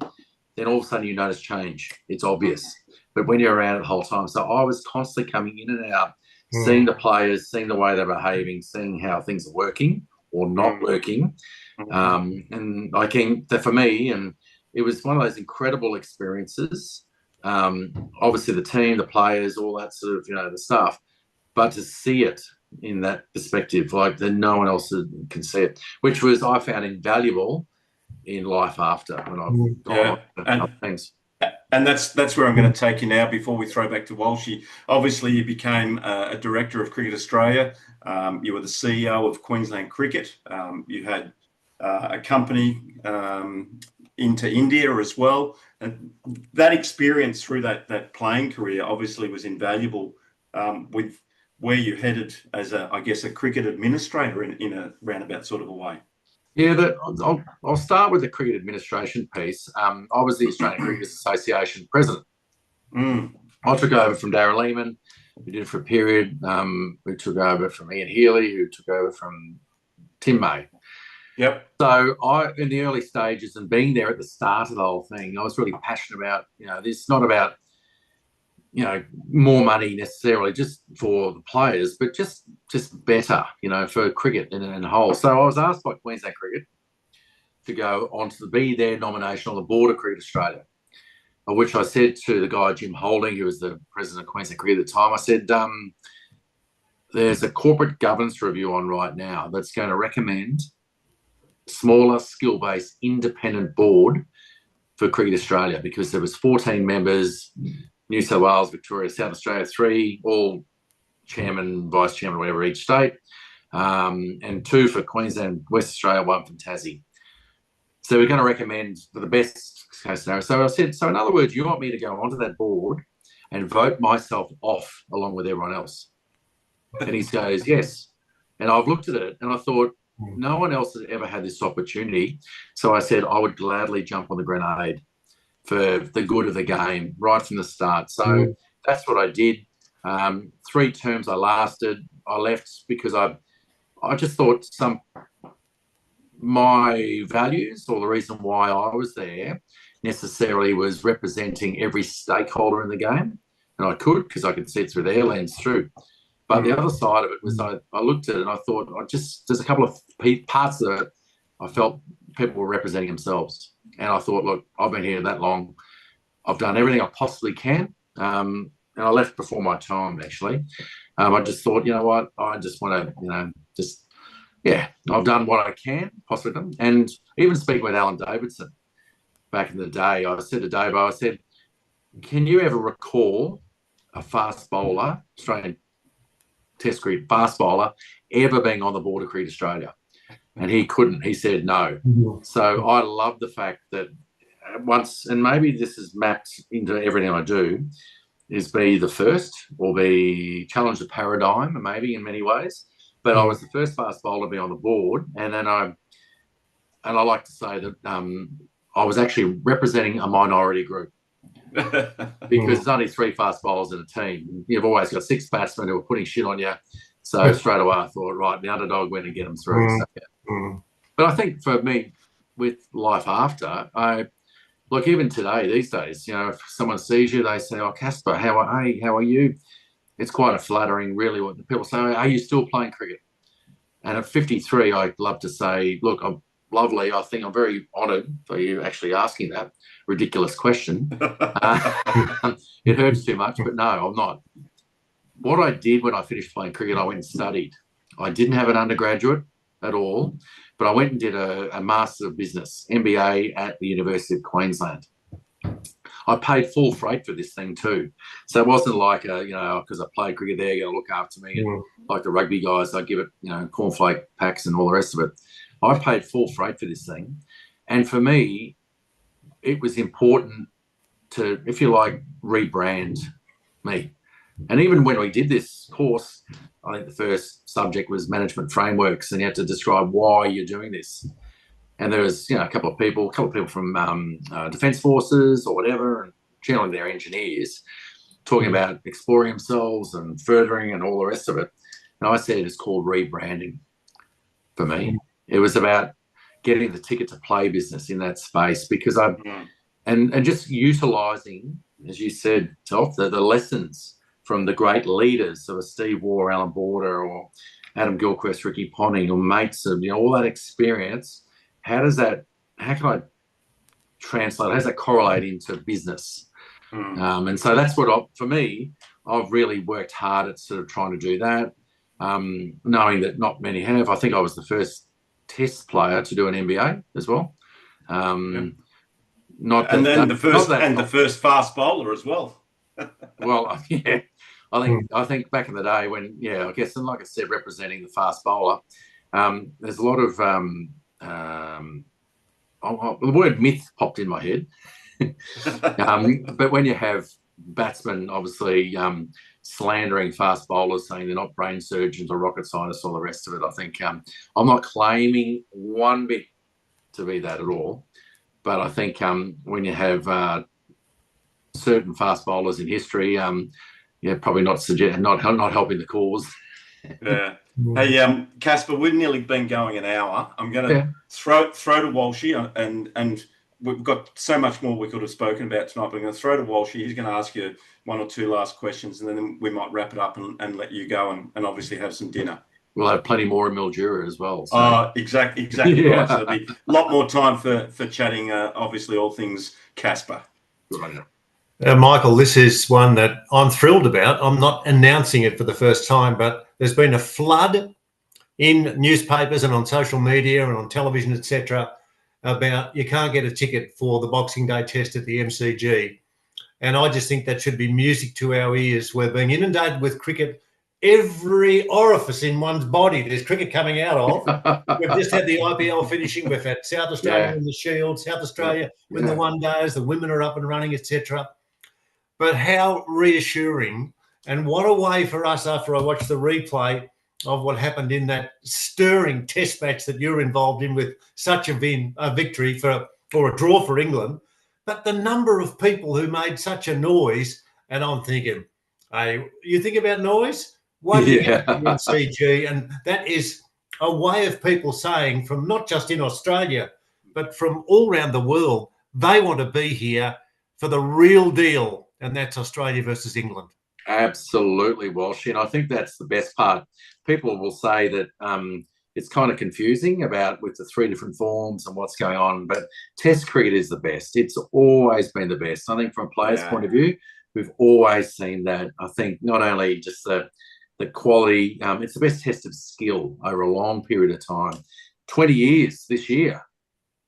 then all of a sudden you notice change. It's obvious. But when you're around it the whole time, so I was constantly coming in and out, seeing the players, seeing the way they're behaving, seeing how things are working or not working. And I think that for me, and it was one of those incredible experiences. Obviously the team, the players, all that sort of, the stuff, but to see it in that perspective, like that no one else can see it, which was, I found invaluable in life after when I've gone on things. And that's where I'm going to take you now before we throw back to Walshy. Obviously, you became a director of Cricket Australia. You were the CEO of Queensland Cricket. You had a company into India as well. And that experience through that playing career obviously was invaluable with where you headed as a cricket administrator in a roundabout sort of a way. Yeah, I'll start with the cricket administration piece. I was the Australian Cricket Association president. I took over from Darren Lehman, who did it for a period. We took over from Ian Healy, who took over from Tim May. Yep. So in the early stages and being there at the start of the whole thing, I was really passionate about, this is not about, more money necessarily just for the players, but just better, for cricket in a whole. So I was asked by Queensland Cricket to go on to be their nomination on the board of Cricket Australia, of which I said to the guy, Jim Holding, who was the president of Queensland Cricket at the time, I said, there's a corporate governance review on right now that's going to recommend smaller, skill-based, independent board for Cricket Australia, because there was 14 members, New South Wales, Victoria, South Australia, 3, all chairman, vice chairman, whatever, each state, and 2 for Queensland, West Australia, 1 from Tassie. So we're going to recommend for the best case scenario. So I said, so in other words, you want me to go onto that board and vote myself off along with everyone else? And he goes, yes. And I've looked at it and I thought, no one else has ever had this opportunity. So I said, I would gladly jump on the grenade for the good of the game right from the start. So that's what I did. 3 terms I lasted. I left because I just thought my values, or the reason why I was there necessarily, was representing every stakeholder in the game. And I could, because I could see it through their lens through. But the other side of it was I looked at it and I thought, there's a couple of parts of it I felt people were representing themselves. And I thought, look, I've been here that long. I've done everything I possibly can. and I left before my time, actually. I just thought, you know what, I just want to, I've done what I can, possibly done. And even speaking with Alan Davidson back in the day, I said to Dave, I said, can you ever recall a fast bowler, Australian Test cricket fast bowler, ever being on the board of Cricket Australia? And he couldn't. He said no. Mm-hmm. So I love the fact that once, and maybe this is mapped into everything I do, is be the first or be challenge the paradigm, maybe in many ways. But I was the first fast bowler to be on the board, and then I like to say that I was actually representing a minority group because there's only 3 fast bowlers in a team. You've always got 6 batsmen who are putting shit on you. So straight away I thought, right, the underdog went and get them through. But I think for me, with life after, look, even today, these days, if someone sees you, they say, oh, Kasper, how are you? It's quite a flattering, really, what the people say, are you still playing cricket? And at 53, I'd love to say, look, I'm lovely. I think I'm very honoured for you actually asking that ridiculous question. It hurts too much, but no, I'm not. What I did when I finished playing cricket, I went and studied. I didn't have an undergraduate at all, but I went and did a Master of Business, MBA at the University of Queensland. I paid full freight for this thing too. So it wasn't like, because I played cricket there, you're going to look after me. And like the rugby guys, I give it, cornflake packs and all the rest of it. I paid full freight for this thing. And for me, it was important to, if you like, rebrand me. And even when we did this course, I think the first subject was management frameworks, and you had to describe why you're doing this. And there was, a couple of people from Defence Forces or whatever, and generally they're engineers, talking about exploring themselves and furthering and all the rest of it. And I said it's called rebranding for me. It was about getting the ticket to play business in that space, because and just utilising, as you said, Telf, the lessons from the great leaders of Steve Waugh, Alan Border, or Adam Gilchrist, Ricky Ponting, or mates of, all that experience. How can I translate? How does that correlate into business? And so that's what, for me, I've really worked hard at sort of trying to do that, knowing that not many have. I think I was the first Test player to do an MBA as well. The first fast bowler as well. Well, yeah, I think back in the day when, I guess, and like I said, representing the fast bowler, there's a lot of the word myth popped in my head. But when you have batsmen obviously slandering fast bowlers, saying they're not brain surgeons or rocket scientists, all the rest of it, I think I'm not claiming one bit to be that at all. But I think when you have certain fast bowlers in history, probably not helping the cause. Yeah. Hey, Kasper, we've nearly been going an hour. I'm going to throw to Walshy, and we've got so much more we could have spoken about tonight, but I'm going to throw to Walshy. He's going to ask you 1 or 2 last questions, and then we might wrap it up and let you go and obviously have some dinner. We'll have plenty more in Mildura as well. So. Exactly right. So there'll be a lot more time for chatting, obviously, all things Kasper. Right. Michael, this is one that I'm thrilled about. I'm not announcing it for the first time, but there's been a flood in newspapers and on social media and on television, etc., about you can't get a ticket for the Boxing Day Test at the MCG. And I just think that should be music to our ears. We're being inundated with cricket. Every orifice in one's body there's cricket coming out of. We've just had the IPL finishing. We've had South Australia win the Shield, South Australia win the one days, the women are up and running, etc. But how reassuring, and what a way for us after I watched the replay of what happened in that stirring Test match that you're involved in with such a victory or a draw for England. But the number of people who made such a noise, and I'm thinking, hey, you think about noise? Why do you get the MCG? And that is a way of people saying, from not just in Australia, but from all around the world, they want to be here for the real deal, and that's Australia versus England. Absolutely, Walsh. And I think that's the best part. People will say that it's kind of confusing with the 3 different forms and what's going on, but Test cricket is the best. It's always been the best. I think from a player's point of view, we've always seen that. I think not only just the quality, it's the best test of skill over a long period of time. 20 years this year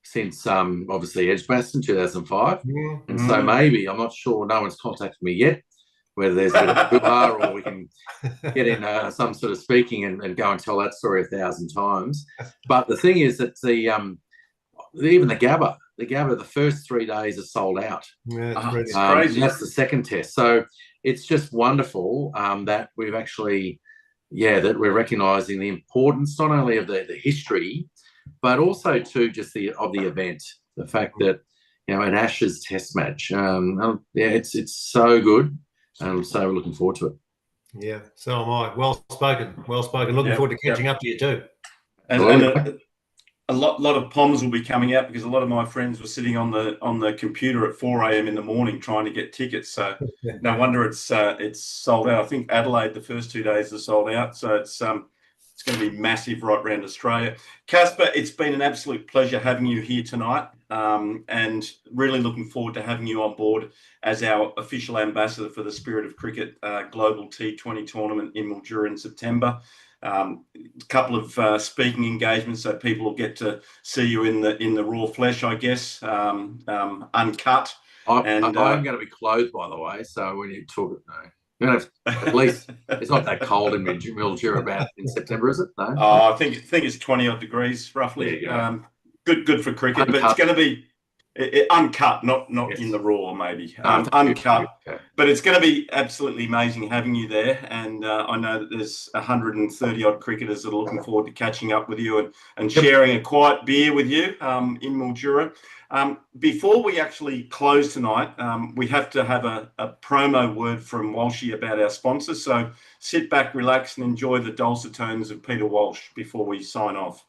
since obviously Edgbaston in 2005. And so maybe, I'm not sure, no one's contacted me yet, whether there's a bit of hoo-ha or we can get in some sort of speaking and go and tell that story 1,000 times. But the thing is that even the Gabba, the first 3 days are sold out. Yeah, it's crazy. That's the second test. So it's just wonderful that we've actually, that we're recognising the importance not only of the history, but also too just of the event. The fact that, an Ashes Test match, it's so good, and so we're looking forward to it. Yeah, so am I. Well spoken. Looking forward to catching up to you too. And a lot of POMs will be coming out because a lot of my friends were sitting on the computer at 4 a.m. in the morning trying to get tickets. So no wonder it's sold out. I think Adelaide, the first 2 days are sold out. So it's going to be massive right around Australia. Kasper, it's been an absolute pleasure having you here tonight, and really looking forward to having you on board as our official ambassador for the Spirit of Cricket Global T20 tournament in Mildura in September. A couple of speaking engagements, so people will get to see you in the raw flesh, I guess, uncut. I'm going to be clothed, by the way, so when you talk, you're going to have, at least it's not that cold in Mildura about in September, is it? No. I think it's 20 odd degrees roughly. Good for cricket, uncut. But it's going to be uncut, not yes. In the raw, maybe uncut. Okay. But it's going to be absolutely amazing having you there, and I know that there's 130 odd cricketers that are looking forward to catching up with you and sharing a quiet beer with you in Mildura. Before we actually close tonight, we have to have a promo word from Walshy about our sponsors. So sit back, relax, and enjoy the dulcet tones of Peter Walsh before we sign off.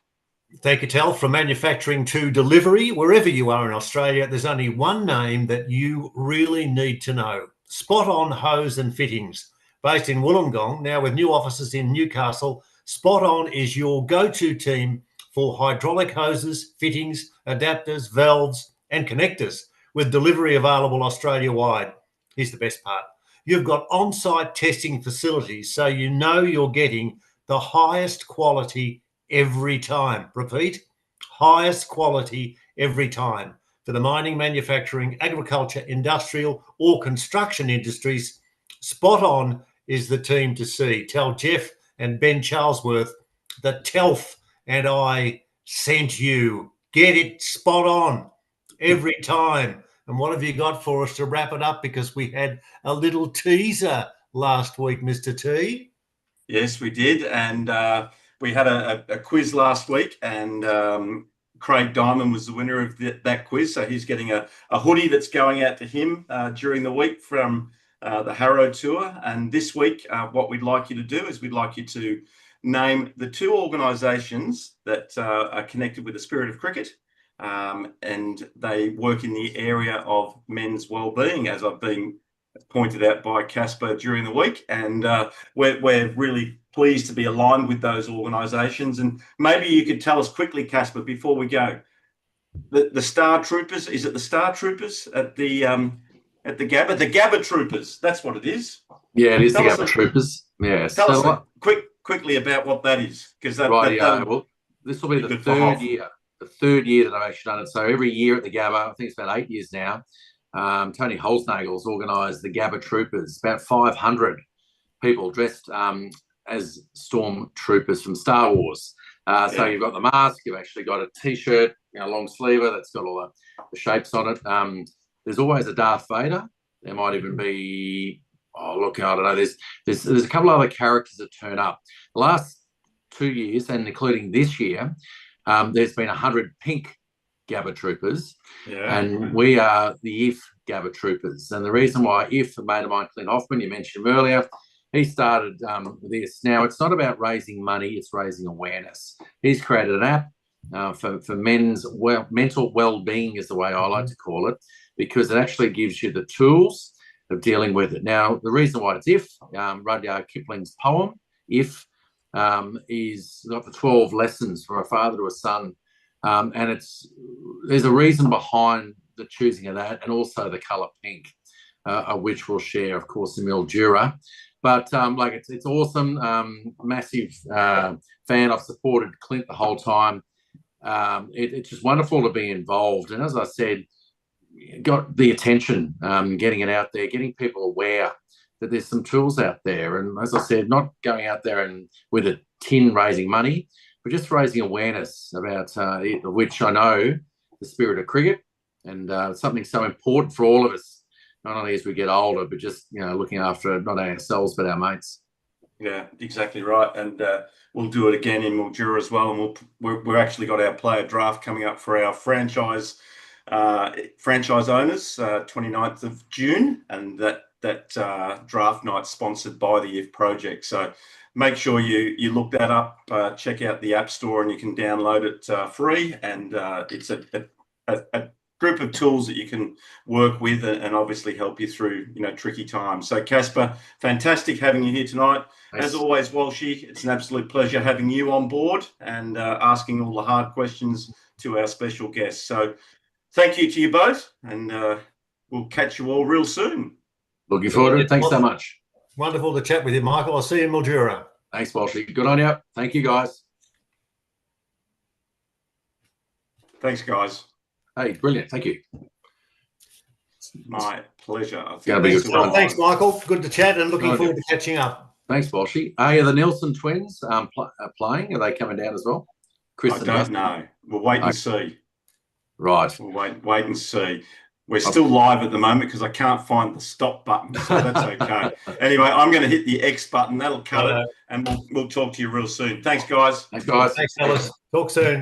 Thank you, Tal. From manufacturing to delivery, wherever you are in Australia, there's only one name that you really need to know. Spot On Hose and Fittings. Based in Wollongong, now with new offices in Newcastle, Spot On is your go-to team for hydraulic hoses, fittings, adapters, valves and connectors, with delivery available Australia-wide. Here's the best part. You've got on-site testing facilities, so you know you're getting the highest quality every time. Repeat, highest quality every time. For the mining, manufacturing, agriculture, industrial or construction industries, Spot On is the team to see. Tell Jeff and Ben Charlesworth that Telf and I sent you. Get it spot on every time. And what have you got for us to wrap it up? Because we had a little teaser last week, Mr. T. Yes, we did. And we had a quiz last week, and Craig Diamond was the winner of that quiz. So he's getting a hoodie that's going out to him during the week from the Harrow Tour. And this week, what we'd like you to do is we'd like you to name the two organisations that are connected with the Spirit of Cricket, and they work in the area of men's wellbeing, as I've been pointed out by Kasper during the week. And we're really pleased to be aligned with those organisations. And maybe you could tell us quickly, Kasper, before we go, the Star Troopers. Is it the Star Troopers at the Gabba? The Gabba Troopers. That's what it is. Yeah, it is the Gabba Troopers. Yeah. Tell us quickly about what that is, because well, this will be the third year. The third year that I've actually done it. So every year at the Gabba, I think it's about 8 years now. Tony Holsnagel's organised the Gabba Troopers. About 500 people dressed as stormtroopers from Star Wars. So you've got the mask. You've actually got a T-shirt, long sleever that's got all the shapes on it. There's always a Darth Vader. There might even be. I don't know. There's a couple other characters that turn up. The last 2 years, and including this year, there's been 100 pink Gabba Troopers, and we are the IF Gabba Troopers. And the reason why IF, a mate of mine, Clint Hoffman, you mentioned him earlier, he started this. Now, it's not about raising money, it's raising awareness. He's created an app for men's mental well-being, is the way I like to call it, because it actually gives you the tools of dealing with it. Now, the reason why it's IF, Rudyard Kipling's poem, IF, is got the 12 lessons from a father to a son. And there's a reason behind the choosing of that, and also the colour pink. of which we'll share, of course, in Mildura. But it's awesome. Massive fan. I've supported Clint the whole time. It's just wonderful to be involved. And as I said, got the attention, getting it out there, getting people aware that there's some tools out there. And as I said, not going out there and with a tin raising money, but just raising awareness about it, which I know the spirit of cricket, and something so important for all of us, not only as we get older, but just, looking after not ourselves, but our mates. Yeah, exactly right. And we'll do it again in Mildura as well. And we're actually got our player draft coming up for our franchise owners, 29th of June. And that draft night sponsored by the IF Project. So make sure you look that up, check out the App Store, and you can download it free. And it's a group of tools that you can work with and obviously help you through, tricky times. So Kasper, fantastic having you here tonight. Nice. As always, Walshy, it's an absolute pleasure having you on board and asking all the hard questions to our special guests. So thank you to you both, and we'll catch you all real soon. Looking forward to it. Thanks so much. Wonderful to chat with you, Michael. I'll see you in Mildura. Thanks, Walshy. Good on you. Thank you, guys. Thanks, guys. Hey, brilliant. Thank you. My pleasure. Thanks, Michael. Good to chat, and looking forward to catching up. Thanks, Walshy. Are the Nelson twins playing? Are they coming down as well? Chris, I don't know. We'll wait and see. Right. We'll wait and see. We're still live at the moment because I can't find the stop button, so that's okay. Anyway, I'm going to hit the X button. That'll cut it, and we'll talk to you real soon. Thanks, guys. Thanks, guys. Thanks, fellas. Talk soon.